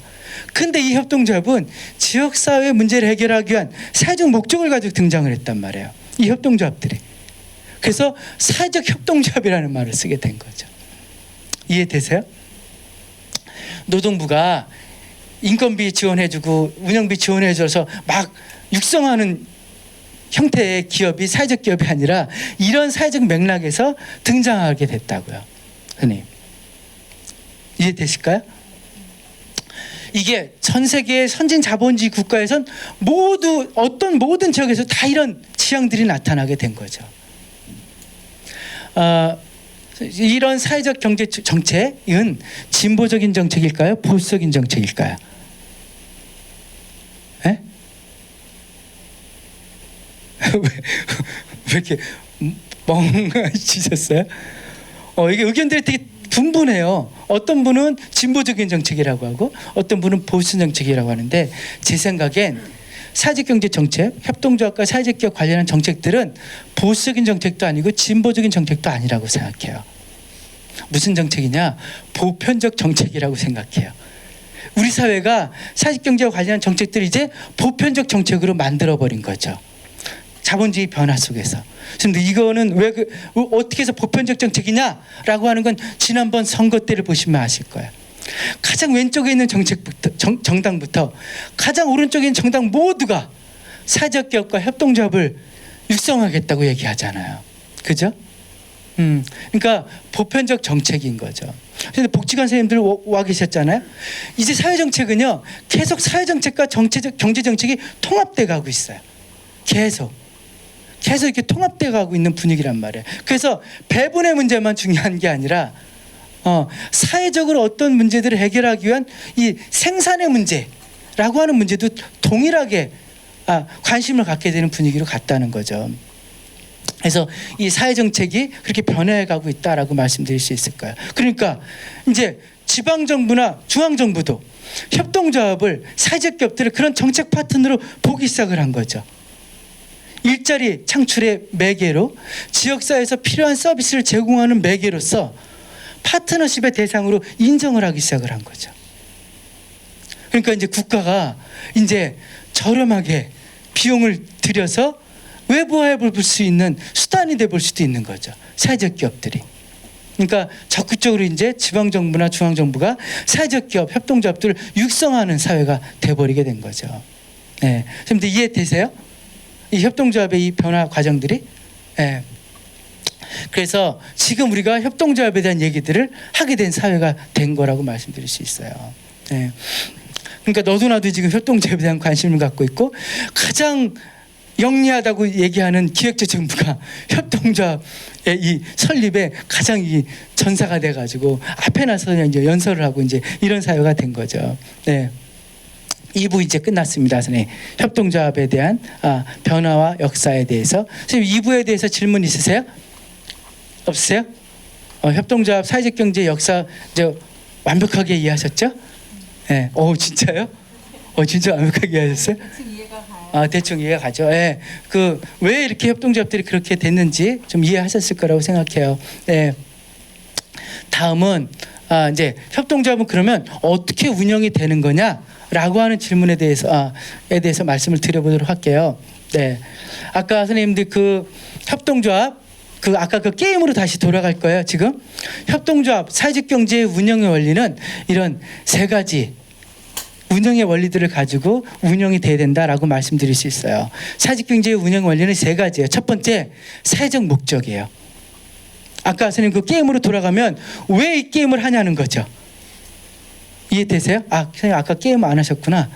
근데 이 협동조합은 지역사회 문제를 해결하기 위한 사회적 목적을 가지고 등장을 했단 말이에요. 이 협동조합들이. 그래서 사회적 협동조합이라는 말을 쓰게 된 거죠. 이해되세요? 노동부가 인건비 지원해주고 운영비 지원해줘서 막 육성하는 형태의 기업이 사회적 기업이 아니라 이런 사회적 맥락에서 등장하게 됐다고요. 선생님, 이해되실까요? 이게 전 세계의 선진 자본주의 국가에선 모두 모든 지역에서 다 이런 지향들이 나타나게 된 거죠. 이런 사회적 경제 정책은 진보적인 정책일까요? 보수적인 정책일까요? 에? 왜 이렇게 멍하시셨어요? 이게 의견들이 되게 분분해요. 어떤 분은 진보적인 정책이라고 하고 어떤 분은 보수 정책이라고 하는데 제 생각엔 사회적 경제 정책, 협동조합과 사회적 기업 관련한 정책들은 보수적인 정책도 아니고 진보적인 정책도 아니라고 생각해요. 무슨 정책이냐? 보편적 정책이라고 생각해요. 우리 사회가 사회적 경제와 관련한 정책들을 이제 보편적 정책으로 만들어버린 거죠. 자본주의 변화 속에서. 근데 이거는 어떻게 해서 보편적 정책이냐라고 하는 건 지난번 선거 때를 보시면 아실 거예요. 가장 왼쪽에 있는 정당부터 가장 오른쪽에 있는 정당 모두가 사회적 기업과 협동조합을 육성하겠다고 얘기하잖아요. 그죠? 그러니까 보편적 정책인 거죠. 근데 복지관 선생님들 와 계셨잖아요. 이제 사회정책은요, 계속 사회정책과 경제정책이 통합돼 가고 있어요. 계속 계속 이렇게 통합돼 가고 있는 분위기란 말이에요. 그래서 배분의 문제만 중요한 게 아니라 사회적으로 어떤 문제들을 해결하기 위한 이 생산의 문제라고 하는 문제도 동일하게 관심을 갖게 되는 분위기로 갔다는 거죠. 그래서 이 사회 정책이 그렇게 변해가고 있다라고 말씀드릴 수 있을 거예요. 그러니까 이제 지방 정부나 중앙 정부도 협동조합을 사회적 기업들을 그런 정책 파트너로 보기 시작을 한 거죠. 일자리 창출의 매개로, 지역사회에서 필요한 서비스를 제공하는 매개로서 파트너십의 대상으로 인정을 하기 시작을 한 거죠. 그러니까 이제 국가가 이제 저렴하게 비용을 들여서 외부화해 볼 수 있는 수단이 돼 볼 수도 있는 거죠. 사회적 기업들이. 그러니까 적극적으로 이제 지방 정부나 중앙 정부가 사회적 기업, 협동조합들을 육성하는 사회가 돼 버리게 된 거죠. 네. 근데 이해되세요? 이 협동조합의 이 변화 과정들이. 네. 그래서 지금 우리가 협동조합에 대한 얘기들을 하게 된 사회가 된 거라고 말씀드릴 수 있어요. 네. 그러니까 너도 나도 지금 협동조합에 대한 관심을 갖고 있고, 가장 영리하다고 얘기하는 기획재정부가 협동조합의 이 설립에 가장 이 전사가 돼가지고 앞에 나서 이제 연설을 하고 이제 이런 사회가 된 거죠. 네. 2부 이제 끝났습니다, 선생님. 협동조합에 대한 변화와 역사에 대해서. 선생님 2부에 대해서 질문 있으세요? 없으세요? 협동조합 사회적 경제 역사 이제 완벽하게 이해하셨죠? 네. 진짜요? 진짜 완벽하게 이해하셨어요? 대충 이해가 가죠. 예. 왜 이렇게 협동조합들이 그렇게 됐는지 좀 이해하셨을 거라고 생각해요. 네. 다음은 이제 협동조합은 그러면 어떻게 운영이 되는 거냐라고 하는 질문에 대해서 말씀을 드려보도록 할게요. 네. 아까 선생님들 협동조합 아까 게임으로 다시 돌아갈 거예요. 지금 협동조합 사회적 경제의 운영의 원리는 이런 세 가지 운영의 원리들을 가지고 운영이 돼야 된다라고 말씀드릴 수 있어요. 사회적 경제의 운영 원리는 세 가지예요. 첫 번째, 사회적 목적이에요. 아까 선생님 게임으로 돌아가면 왜 이 게임을 하냐는 거죠. 이해되세요? 선생님 아까 게임 안 하셨구나.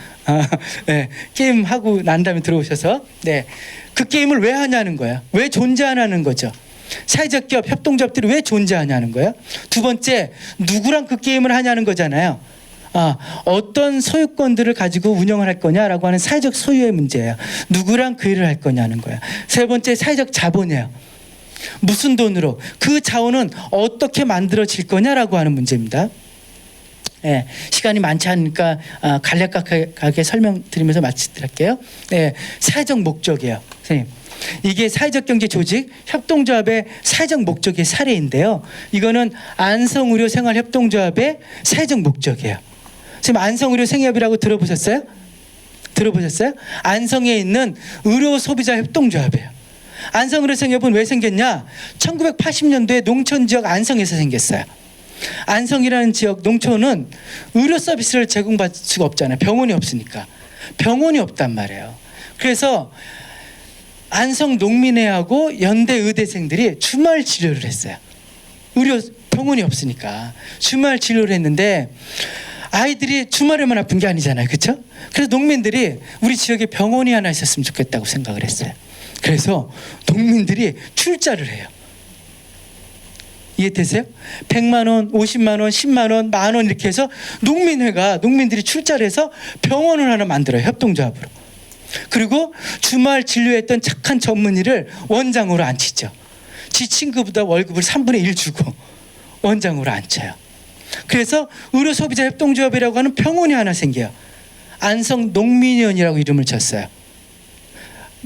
네, 게임 하고 난 다음에 들어오셔서 그 게임을 왜 하냐는 거야. 왜 존재하냐는 거죠. 사회적 기업, 협동조합들이 왜 존재하냐는 거예요. 두 번째, 누구랑 그 게임을 하냐는 거잖아요. 어떤 소유권들을 가지고 운영을 할 거냐라고 하는 사회적 소유의 문제예요. 누구랑 그 일을 할 거냐는 거예요. 세 번째, 사회적 자본이에요. 무슨 돈으로, 그 자원은 어떻게 만들어질 거냐라고 하는 문제입니다. 네, 시간이 많지 않으니까 간략하게 설명드리면서 마치도록 할게요. 사회적 목적이에요. 선생님, 이게 사회적 경제 조직 협동조합의 사회적 목적의 사례인데요. 이거는 안성의료생활협동조합의 사회적 목적이에요. 지금 안성의료생협이라고 들어보셨어요? 안성에 있는 의료소비자협동조합이에요. 안성의료생협은 왜 생겼냐? 1980년도에 농촌지역 안성에서 생겼어요. 안성이라는 지역 농촌은 의료 서비스를 제공받을 수가 없잖아요. 병원이 없으니까. 병원이 없단 말이에요. 그래서 안성 농민회하고 연대 의대생들이 주말 진료를 했어요. 병원이 없으니까 주말 진료를 했는데, 아이들이 주말에만 아픈 게 아니잖아요. 그렇죠? 그래서 농민들이 우리 지역에 병원이 하나 있었으면 좋겠다고 생각을 했어요. 그래서 농민들이 출자를 해요. 이해되세요? 100만 원, 50만 원, 10만 원, 만 원 이렇게 해서 농민들이 출자를 해서 병원을 하나 만들어요. 협동조합으로. 그리고 주말 진료했던 착한 전문의를 원장으로 앉히죠. 지 친구보다 월급을 3분의 1 주고 원장으로 앉혀요. 그래서 의료소비자 협동조합이라고 하는 병원이 하나 생겨요. 안성 농민의원이라고 이름을 쳤어요.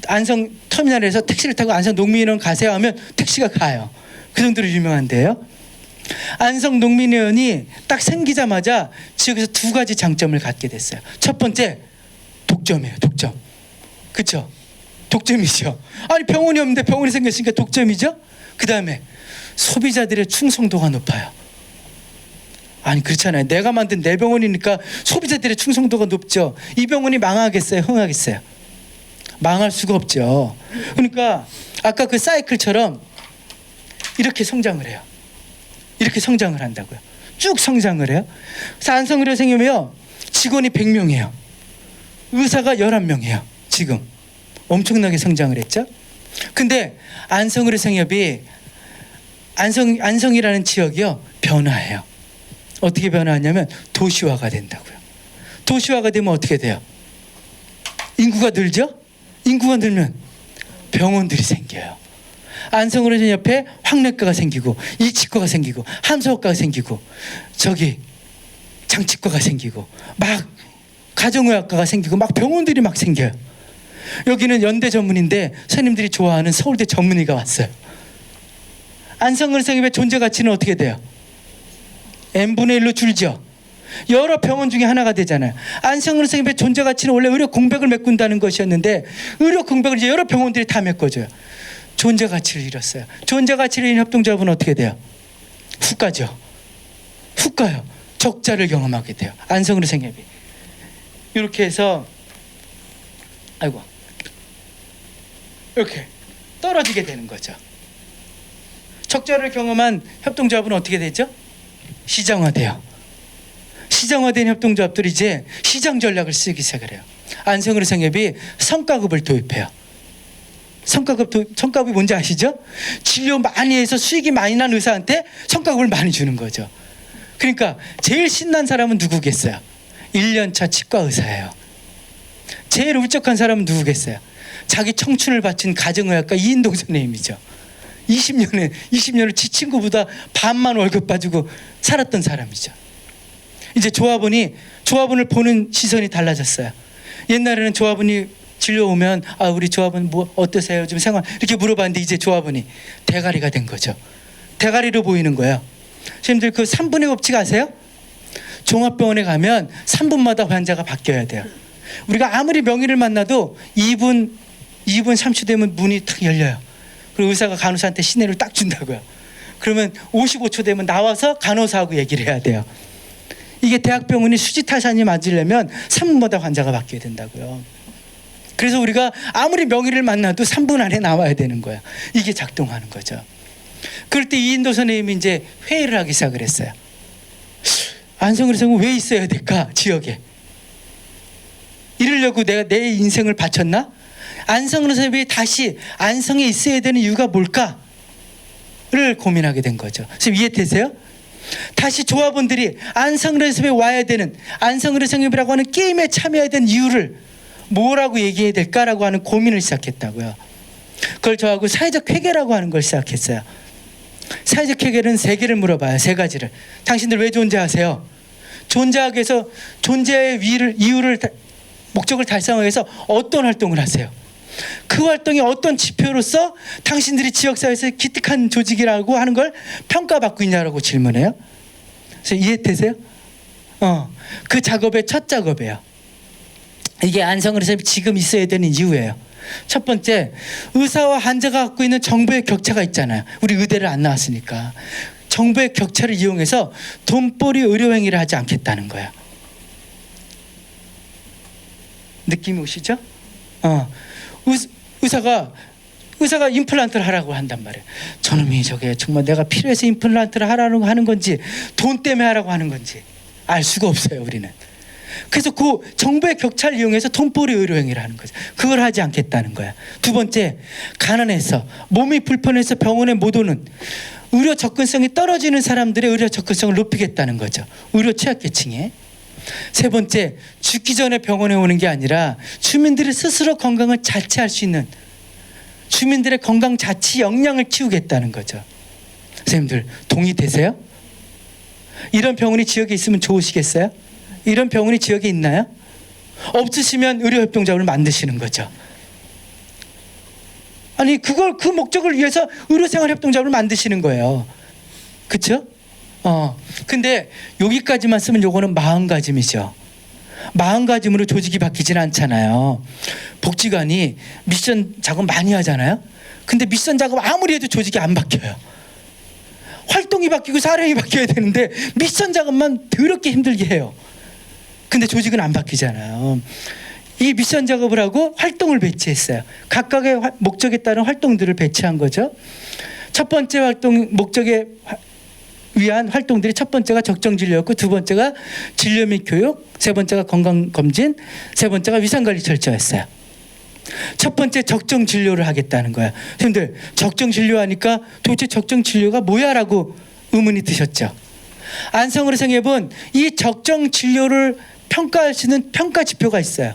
안성 터미널에서 택시를 타고 안성 농민의원 가세요 하면 택시가 가요. 그 정도로 유명한데요. 안성 농민의원이 딱 생기자마자 지역에서 두 가지 장점을 갖게 됐어요. 첫 번째, 독점이에요. 독점. 그렇죠? 독점이죠. 아니 병원이 없는데 병원이 생겼으니까 독점이죠. 그 다음에 소비자들의 충성도가 높아요. 아니 그렇잖아요. 내가 만든 내 병원이니까 소비자들의 충성도가 높죠. 이 병원이 망하겠어요? 흥하겠어요? 망할 수가 없죠. 그러니까 아까 그 사이클처럼 이렇게 성장을 해요. 이렇게 성장을 한다고요. 쭉 성장을 해요. 그래서 안성의료생협이요, 직원이 100명이에요. 의사가 11명이에요. 지금 엄청나게 성장을 했죠. 근데 안성의료생협이 안성이라는 지역이요 변화해요. 어떻게 변화하냐면 도시화가 된다고요. 도시화가 되면 어떻게 돼요? 인구가 늘죠? 인구가 늘면 병원들이 생겨요. 안성의료생협에 확내과가 생기고 이치과가 생기고 함소학과가 생기고 저기 장치과가 생기고 막 가정의학과가 생기고 막 병원들이 막 생겨요. 여기는 연대 전문인데 선생님들이 좋아하는 서울대 전문의가 왔어요. 안성의료생협의 존재 가치는 어떻게 돼요? n분의 1로 줄죠. 여러 병원 중에 하나가 되잖아요. 안성의료생협의 존재 가치는 원래 의료 공백을 메꾼다는 것이었는데 의료 공백을 이제 여러 병원들이 다 메꿔줘요. 존재 가치를 잃었어요. 존재 가치를 잃은 협동조합은 어떻게 돼요? 훅 가죠. 훅 가요. 적자를 경험하게 돼요. 안성의료생협이 이렇게 해서 아이고 이렇게 떨어지게 되는 거죠. 적자를 경험한 협동조합은 어떻게 되죠? 시장화돼요. 시장화된 협동조합들이 이제 시장 전략을 쓰기 시작을 해요. 안성의료생협이 성과급을 도입해요. 성과급이 뭔지 아시죠? 진료 많이 해서 수익이 많이 난 의사한테 성과급을 많이 주는 거죠. 그러니까 제일 신난 사람은 누구겠어요? 1년차 치과 의사예요. 제일 울적한 사람은 누구겠어요? 자기 청춘을 바친 가정의학과 이인동 선생님이죠. 20년을 지 친구보다 반만 월급 봐주고 살았던 사람이죠. 이제 조합원을 보는 시선이 달라졌어요. 옛날에는 조합원이 진료 오면 우리 조합원 뭐 어떠세요? 좀 생활 이렇게 물어봤는데 이제 조합원이 대가리가 된 거죠. 대가리로 보이는 거예요. 선생님들 그 3분의 법칙 아세요? 종합병원에 가면 3분마다 환자가 바뀌어야 돼요. 우리가 아무리 명의를 만나도 2분 30초 되면 문이 탁 열려요. 그리고 의사가 간호사한테 시내를 딱 준다고요. 그러면 55초 되면 나와서 간호사하고 얘기를 해야 돼요. 이게 대학병원이 수지타산이 맞으려면 3분마다 환자가 바뀌어야 된다고요. 그래서 우리가 아무리 명의를 만나도 3분 안에 나와야 되는 거예요. 이게 작동하는 거죠. 그럴 때 이인도 선생님이 이제 회의를 하기 시작을 했어요. 안성의료생은 왜 있어야 될까? 지역에. 이러려고 내가 내 인생을 바쳤나? 안성의료생이 다시 안성에 있어야 되는 이유가 뭘까를 고민하게 된 거죠. 지금 이해되세요? 다시 조합원들이 안성의료생에 와야 되는 안성의료생이라고 하는 게임에 참여해야 되는 이유를 뭐라고 얘기해야 될까라고 하는 고민을 시작했다고요. 그걸 저하고 사회적 회계라고 하는 걸 시작했어요. 사회적 회계는 3개를 물어봐요. 3가지를. 당신들 왜 존재하세요? 존재하기 위해서 존재의 이유를 목적을 달성하기 위해서 어떤 활동을 하세요? 그 활동이 어떤 지표로서 당신들이 지역사회에서 기특한 조직이라고 하는 걸 평가받고 있냐라고 질문해요. 그래서 이해되세요? 그 작업의 첫 작업이에요. 이게 안성의료생이 지금 있어야 되는 이유예요. 첫 번째, 의사와 환자가 갖고 있는 정보의 격차가 있잖아요. 우리 의대를 안 나왔으니까. 정보의 격차를 이용해서 돈벌이 의료행위를 하지 않겠다는 거예요. 느낌이 오시죠? 의사가 임플란트를 하라고 한단 말이에요. 저놈이 저게 정말 내가 필요해서 임플란트를 하라고 하는 건지 돈 때문에 하라고 하는 건지 알 수가 없어요, 우리는. 그래서 그 정보의 격차를 이용해서 돈벌이 의료행위를 하는 거죠. 그걸 하지 않겠다는 거야. 두 번째, 가난해서 몸이 불편해서 병원에 못 오는 의료 접근성이 떨어지는 사람들의 의료 접근성을 높이겠다는 거죠. 의료 취약계층에. 세 번째, 죽기 전에 병원에 오는 게 아니라 주민들이 스스로 건강을 자치할 수 있는 주민들의 건강 자치 역량을 키우겠다는 거죠. 선생님들 동의되세요? 이런 병원이 지역에 있으면 좋으시겠어요? 이런 병원이 지역에 있나요? 없으시면 의료협동조합을 만드시는 거죠. 아니 그 목적을 위해서 의료생활협동조합을 만드시는 거예요. 그렇죠? 근데 여기까지만 쓰면 요거는 마음가짐이죠. 마음가짐으로 조직이 바뀌지는 않잖아요. 복지관이 미션 작업 많이 하잖아요. 근데 미션 작업 아무리 해도 조직이 안 바뀌어요. 활동이 바뀌고 사람이 바뀌어야 되는데 미션 작업만 더럽게 힘들게 해요. 근데 조직은 안 바뀌잖아요. 이 미션 작업을 하고 활동을 배치했어요. 각각의 목적에 따른 활동들을 배치한 거죠. 첫 번째 활동 목적에 위한 활동들이 첫 번째가 적정진료였고 두 번째가 진료 및 교육, 세 번째가 건강검진, 세 번째가 위상관리 철저였어요. 첫 번째 적정 진료를 하겠다는 거야. 선생님들 적정 진료하니까 도대체 적정 진료가 뭐야라고 의문이 드셨죠. 안성으로 생각해본 이 적정 진료를 평가할 수 있는 평가 지표가 있어요.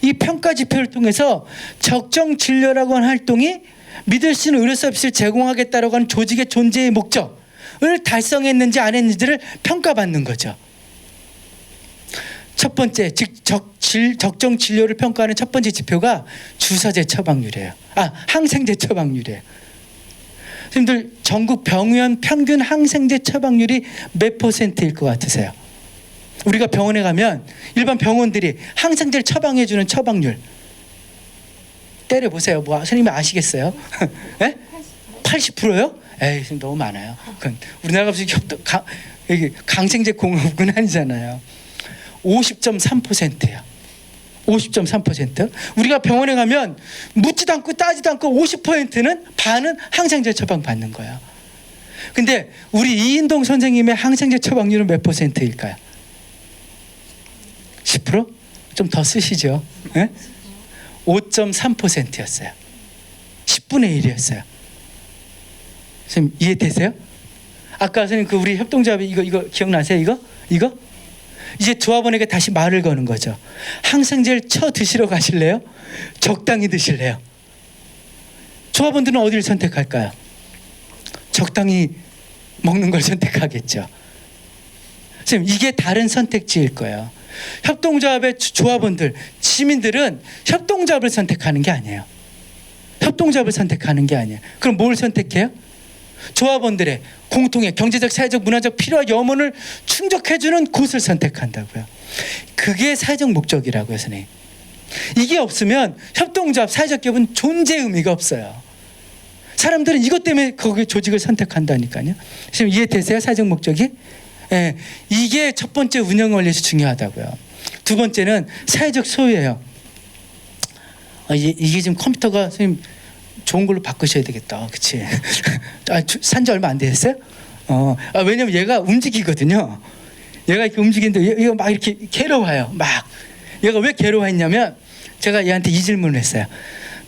이 평가 지표를 통해서 적정 진료라고 하는 활동이 믿을 수 있는 의료 서비스를 제공하겠다라고 하는 조직의 존재의 목적을 달성했는지 안 했는지를 평가받는 거죠. 첫 번째, 즉 적정 진료를 평가하는 첫 번째 지표가 주사제 처방률이에요. 항생제 처방률이에요. 선생님들 전국 병원 평균 항생제 처방률이 몇 %일 것 같으세요? 우리가 병원에 가면 일반 병원들이 항생제를 처방해주는 처방률 때려보세요. 뭐 선생님이 아시겠어요? 네? 80%요? 에이, 선생님 너무 많아요. 그건 우리나라가 무슨 강생제 공업은 아니잖아요. 50.3%야. 50.3%. 우리가 병원에 가면 묻지도 않고 따지도 않고 50%는 반은 항생제 처방 받는 거야. 근데 우리 이인동 선생님의 항생제 처방률은 몇 %일까요? 10%? 좀 더 쓰시죠. 네? 5.3%였어요. 10분의 1이었어요. 선생님 이해되세요? 아까 선생님 그 우리 협동조합이 이거 기억나세요? 이거? 이제 조합원에게 다시 말을 거는 거죠. 항생제를 쳐 드시러 가실래요? 적당히 드실래요? 조합원들은 어디를 선택할까요? 적당히 먹는 걸 선택하겠죠. 선생님 이게 다른 선택지일 거예요. 협동조합의 조합원들, 시민들은 협동조합을 선택하는 게 아니에요. 협동조합을 선택하는 게 아니에요. 그럼 뭘 선택해요? 조합원들의 공통의 경제적, 사회적, 문화적 필요와 염원을 충족해주는 곳을 선택한다고요. 그게 사회적 목적이라고요, 선생님. 이게 없으면 협동조합, 사회적 기업은 존재 의미가 없어요. 사람들은 이것 때문에 거기 조직을 선택한다니까요. 지금 이해되세요? 사회적 목적이? 예, 이게 첫 번째 운영 원리에서 중요하다고요. 두 번째는 사회적 소유예요. 이게 지금 컴퓨터가 선생님 좋은 걸로 바꾸셔야 되겠다. 그치? 산지 얼마 안 됐어요? 왜냐면 얘가 움직이거든요. 얘가 이렇게 움직이는데 얘가 막 이렇게 괴로워요. 막. 얘가 왜 괴로워했냐면 제가 얘한테 이 질문을 했어요.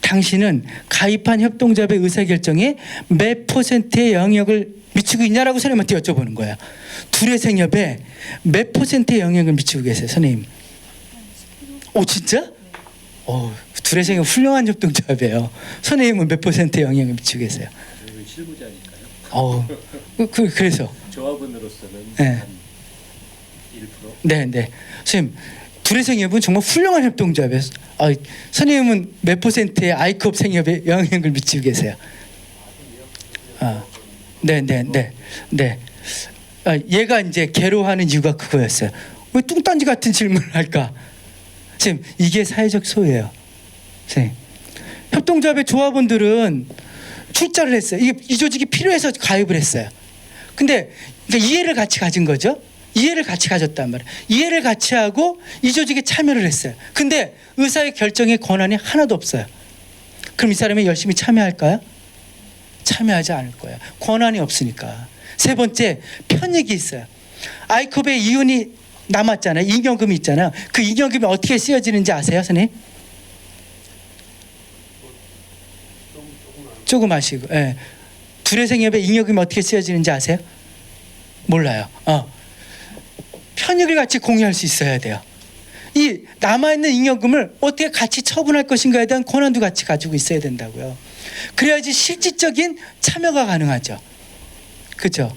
당신은 가입한 협동조합의 의사결정에 몇 %의 영향을 미치고 있냐라고 선생님한테 여쭤보는 거예요. 둘의 생협에 몇 %의 영향을 미치고 계세요, 선생님? 오, 진짜? 둘의 생협 훌륭한 협동조합이에요. 선생님은 몇 %의 영향을 미치고 계세요? 실무자니까요. 그래서
조합원으로서는
네.
한 1%?
네. 선생님, 둘의 생협은 정말 훌륭한 협동조합이에요. 선생님은 몇 %의 아이컵 생협에 영향을 미치고 계세요? 네. 얘가 이제 괴로워하는 이유가 그거였어요. 왜 뚱딴지 같은 질문을 할까? 선생님, 이게 사회적 소유예요. 선생님, 협동조합의 조합원들은 출자를 했어요. 이 조직이 필요해서 가입을 했어요. 근데 이해를 같이 가진 거죠. 이해를 같이 가졌단 말이에요. 이해를 같이 하고 이 조직에 참여를 했어요. 근데 의사의 결정의 권한이 하나도 없어요. 그럼 이 사람이 열심히 참여할까요? 참여하지 않을 거예요. 권한이 없으니까. 세 번째, 편익이 있어요. 아이컵에 이윤이 남았잖아요. 잉여금이 있잖아요. 그 잉여금이 어떻게 쓰여지는지 아세요, 선생님? 조금 아시고. 예. 둘의 생협에 잉여금이 어떻게 쓰여지는지 아세요? 몰라요. 편익을 같이 공유할 수 있어야 돼요. 이 남아있는 잉여금을 어떻게 같이 처분할 것인가에 대한 권한도 같이 가지고 있어야 된다고요. 그래야지 실질적인 참여가 가능하죠. 그렇죠?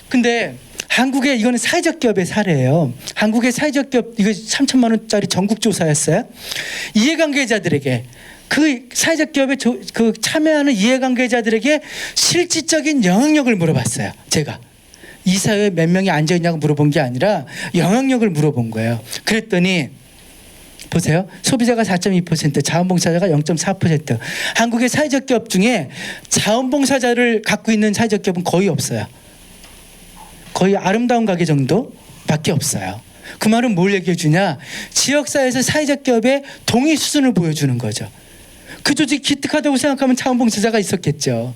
근데 한국의 이거는 사회적 기업의 사례예요. 한국의 사회적 기업 이거 3천만 원짜리 전국 조사였어요. 이해관계자들에게 그 사회적 기업에 그 참여하는 이해관계자들에게 실질적인 영향력을 물어봤어요. 제가 이 사회에 몇 명이 앉아 있냐고 물어본 게 아니라 영향력을 물어본 거예요. 그랬더니 보세요. 소비자가 4.2%, 자원봉사자가 0.4%. 한국의 사회적 기업 중에 자원봉사자를 갖고 있는 사회적 기업은 거의 없어요. 거의 아름다운 가게 정도밖에 없어요. 그 말은 뭘 얘기해 주냐? 지역사회에서 사회적 기업의 동의 수준을 보여주는 거죠. 그 조직이 기특하다고 생각하면 자원봉사자가 있었겠죠.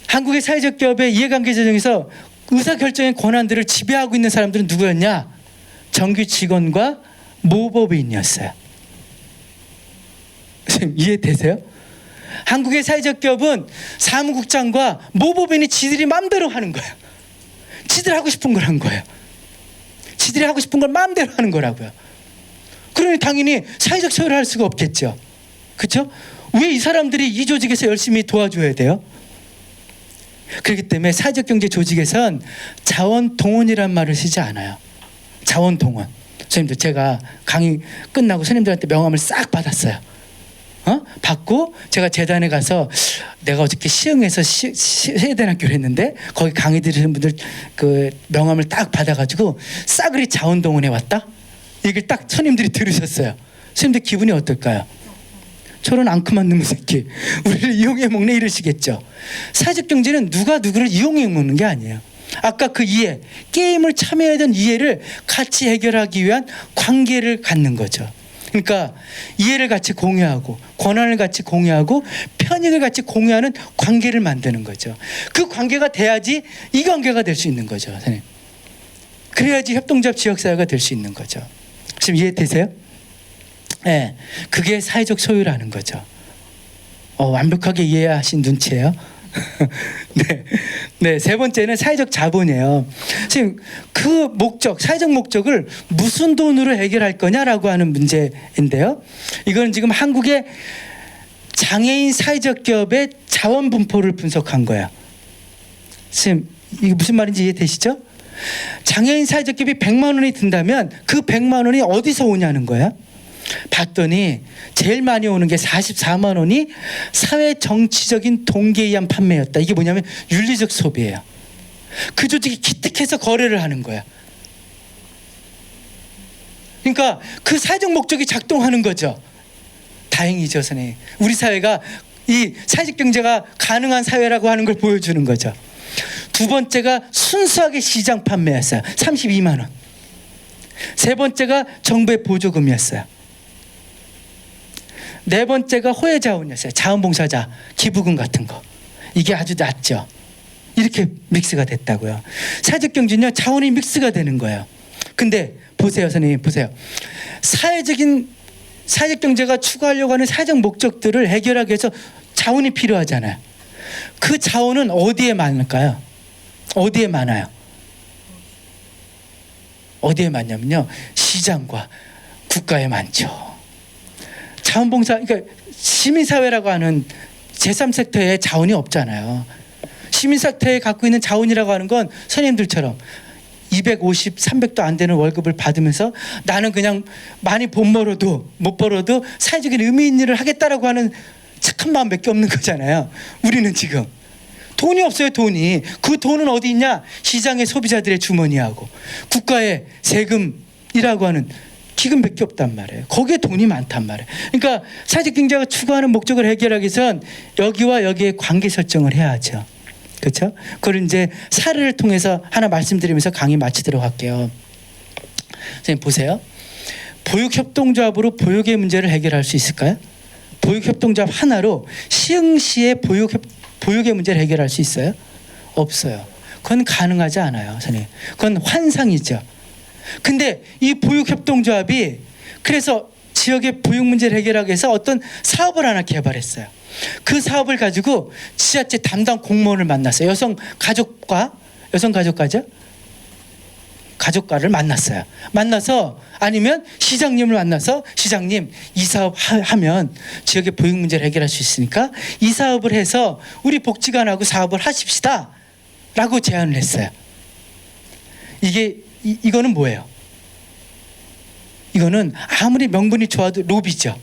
한국의 사회적 기업의 이해관계자 중에서 의사결정의 권한들을 지배하고 있는 사람들은 누구였냐? 정규 직원과 모법인이었어요. 지금 이해되세요? 한국의 사회적 기업은 사무국장과 모법인이 지들이 마음대로 하는 거예요. 지들이 하고 싶은 걸 한 거예요. 지들이 하고 싶은 걸 마음대로 하는 거라고요. 그러니 당연히 사회적 소유를 할 수가 없겠죠. 그렇죠? 왜 이 사람들이 이 조직에서 열심히 도와줘야 돼요? 그렇기 때문에 사회적 경제 조직에선 자원동원이란 말을 쓰지 않아요. 자원동원. 선생님들, 제가 강의 끝나고 선생님들한테 명함을 싹 받았어요. 받고 제가 재단에 가서 내가 어저께 시흥에서 세대학교를 했는데 거기 강의 들으시는 분들 그 명함을 딱 받아가지고 싸그리 자원동원해 왔다? 이걸 딱 선생님들이 들으셨어요. 선생님들 기분이 어떨까요? 저런 앙큼한 놈의 새끼 우리를 이용해 먹네 이러시겠죠. 사회적 경제는 누가 누구를 이용해 먹는 게 아니에요. 아까 그 이해, 게임을 참여하던 이해를 같이 해결하기 위한 관계를 갖는 거죠. 그러니까 이해를 같이 공유하고 권한을 같이 공유하고 편익을 같이 공유하는 관계를 만드는 거죠. 그 관계가 돼야지 이 관계가 될 수 있는 거죠. 선생님. 그래야지 협동조합 지역사회가 될 수 있는 거죠. 지금 이해되세요? 네, 그게 사회적 소유라는 거죠. 완벽하게 이해하신 눈치예요. 네, 세 번째는 사회적 자본이에요. 지금 그 목적, 사회적 목적을 무슨 돈으로 해결할 거냐라고 하는 문제인데요. 이건 지금 한국의 장애인 사회적 기업의 자원 분포를 분석한 거예요. 지금 이게 무슨 말인지 이해되시죠? 장애인 사회적 기업이 100만 원이 든다면 그 100만 원이 어디서 오냐는 거예요. 봤더니 제일 많이 오는 게 44만 원이 사회 정치적인 동기에 의한 판매였다. 이게 뭐냐면 윤리적 소비예요. 그 조직이 기특해서 거래를 하는 거야. 그러니까 그 사회적 목적이 작동하는 거죠. 다행이죠, 선생님. 우리 사회가 이 사회적 경제가 가능한 사회라고 하는 걸 보여주는 거죠. 두 번째가 순수하게 시장 판매였어요. 32만 원. 세 번째가 정부의 보조금이었어요. 네 번째가 호혜자원이었어요. 자원봉사자, 기부금 같은 거. 이게 아주 낮죠. 이렇게 믹스가 됐다고요. 사회적 경제는요, 자원이 믹스가 되는 거예요. 근데 보세요, 선생님, 보세요. 사회적 경제가 추구하려고 하는 사회적 목적들을 해결하기 위해서 자원이 필요하잖아요. 그 자원은 어디에 많을까요? 어디에 많아요? 어디에 많냐면요, 시장과 국가에 많죠. 자원봉사, 그러니까 시민사회라고 하는 제3섹터에 자원이 없잖아요. 시민사회에 갖고 있는 자원이라고 하는 건 선생님들처럼 250, 300도 안 되는 월급을 받으면서 나는 그냥 많이 못 벌어도 사회적인 의미 있는 일을 하겠다라고 하는 착한 마음밖에 없는 거잖아요. 우리는 지금 돈이 없어요. 돈이. 그 돈은 어디 있냐? 시장의 소비자들의 주머니하고 국가의 세금이라고 하는 기금밖에 없단 말이에요. 거기에 돈이 많단 말이에요. 그러니까 사회적 경제가 추구하는 목적을 해결하기 위해선 여기와 여기에 관계 설정을 해야죠. 그렇죠? 그걸 이제 사례를 통해서 하나 말씀드리면서 강의 마치도록 할게요. 선생님 보세요. 보육협동조합으로 보육의 문제를 해결할 수 있을까요? 보육협동조합 하나로 시흥시의 보육의 문제를 해결할 수 있어요? 없어요. 그건 가능하지 않아요, 선생님. 그건 환상이죠. 근데 이 보육협동조합이 그래서 지역의 보육 문제를 해결하기 위해서 어떤 사업을 하나 개발했어요. 그 사업을 가지고 지자체 담당 공무원을 만났어요. 여성 가족과를 만났어요. 만나서 아니면 시장님을 만나서 시장님 이 사업 하면 지역의 보육 문제를 해결할 수 있으니까 이 사업을 해서 우리 복지관하고 사업을 하십시다 라고 제안을 했어요. 이거는 뭐예요? 이거는 아무리 명분이 좋아도 로비죠.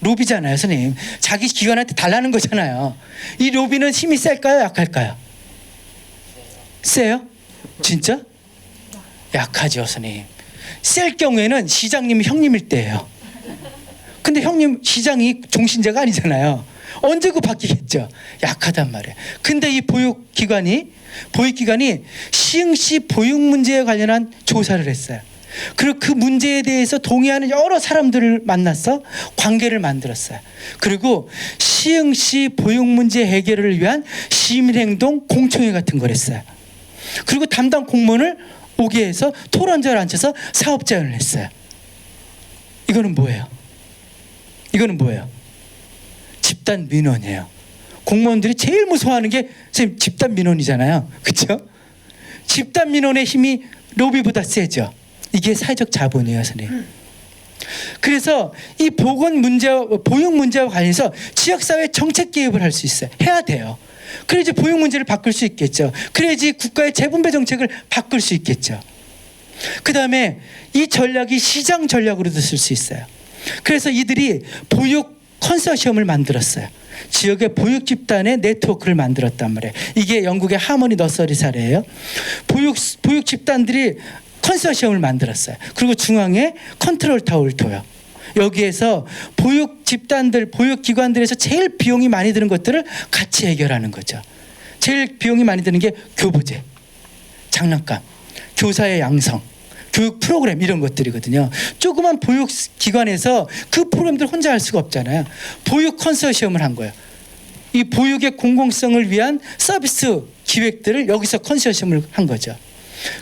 로비잖아요, 선생님. 자기 기관한테 달라는 거잖아요. 이 로비는 힘이 셀까요, 약할까요? 세요? 진짜? 약하죠, 선생님. 셀 경우에는 시장님이 형님일 때예요. 근데 형님 시장이 종신제가 아니잖아요. 언제고 바뀌겠죠. 약하단 말이에요. 근데 이 보육기관이 시흥시 보육 문제에 관련한 조사를 했어요. 그리고 그 문제에 대해서 동의하는 여러 사람들을 만나서 관계를 만들었어요. 그리고 시흥시 보육 문제 해결을 위한 시민행동 공청회 같은 걸 했어요. 그리고 담당 공무원을 오게 해서 토론자를 앉혀서 사업 제안을 했어요. 이거는 뭐예요? 집단 민원이에요. 공무원들이 제일 무서워하는 게 선생님 집단 민원이잖아요. 그렇죠? 집단 민원의 힘이 로비보다 세죠. 이게 사회적 자본이에요, 선생님. 그래서 이 보건 문제와 보육 문제와 관련해서 지역사회 정책 개입을 할 수 있어요. 해야 돼요. 그래야지 보육 문제를 바꿀 수 있겠죠. 그래야지 국가의 재분배 정책을 바꿀 수 있겠죠. 그 다음에 이 전략이 시장 전략으로도 쓸 수 있어요. 그래서 이들이 보육 컨소시엄을 만들었어요. 지역의 보육 집단의 네트워크를 만들었단 말이에요. 이게 영국의 하모니 너서리 사례예요. 보육 집단들이 컨소시엄을 만들었어요. 그리고 중앙에 컨트롤 타워를 둬요. 여기에서 보육 집단들, 보육 기관들에서 제일 비용이 많이 드는 것들을 같이 해결하는 거죠. 제일 비용이 많이 드는 게 교보제, 장난감, 교사의 양성, 교육 프로그램 이런 것들이거든요. 조그만 보육 기관에서 그 프로그램들 혼자 할 수가 없잖아요. 보육 컨소시엄을 한 거예요. 이 보육의 공공성을 위한 서비스 기획들을 여기서 컨소시엄을 한 거죠.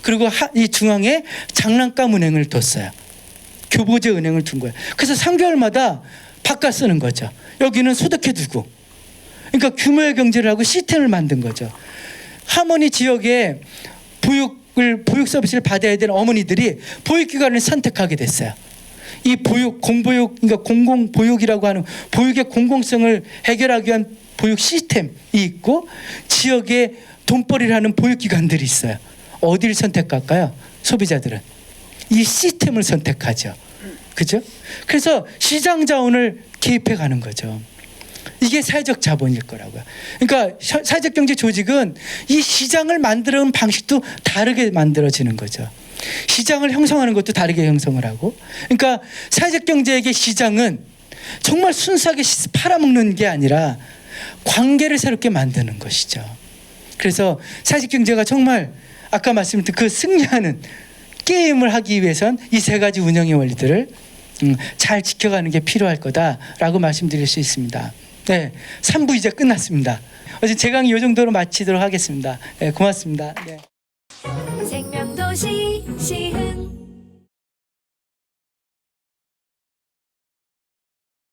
그리고 이 중앙에 장난감 은행을 뒀어요. 교보제 은행을 둔 거예요. 그래서 3개월마다 바꿔 쓰는 거죠. 여기는 소득해 두고. 그러니까 규모의 경제를 하고 시스템을 만든 거죠. 하모니 지역에 보육 서비스를 받아야 되는 어머니들이 보육기관을 선택하게 됐어요. 이 공보육, 그러니까 공공보육이라고 하는 보육의 공공성을 해결하기 위한 보육 시스템이 있고 지역에 돈벌이를 하는 보육기관들이 있어요. 어디를 선택할까요? 소비자들은 이 시스템을 선택하죠. 그죠? 그래서 시장 자원을 개입해 가는 거죠. 이게 사회적 자본일 거라고요. 그러니까 사회적 경제 조직은 이 시장을 만드는 방식도 다르게 만들어지는 거죠. 시장을 형성하는 것도 다르게 형성을 하고. 그러니까 사회적 경제의 시장은 정말 순수하게 팔아먹는 게 아니라 관계를 새롭게 만드는 것이죠. 그래서 사회적 경제가 정말 아까 말씀드린 그 승리하는 게임을 하기 위해선 이 세 가지 운영의 원리들을 잘 지켜가는 게 필요할 거다라고 말씀드릴 수 있습니다. 네, 3부 이제 끝났습니다. 어제 제 강의 이 정도로 마치도록 하겠습니다. 네, 고맙습니다. 네.
생명도시 시흥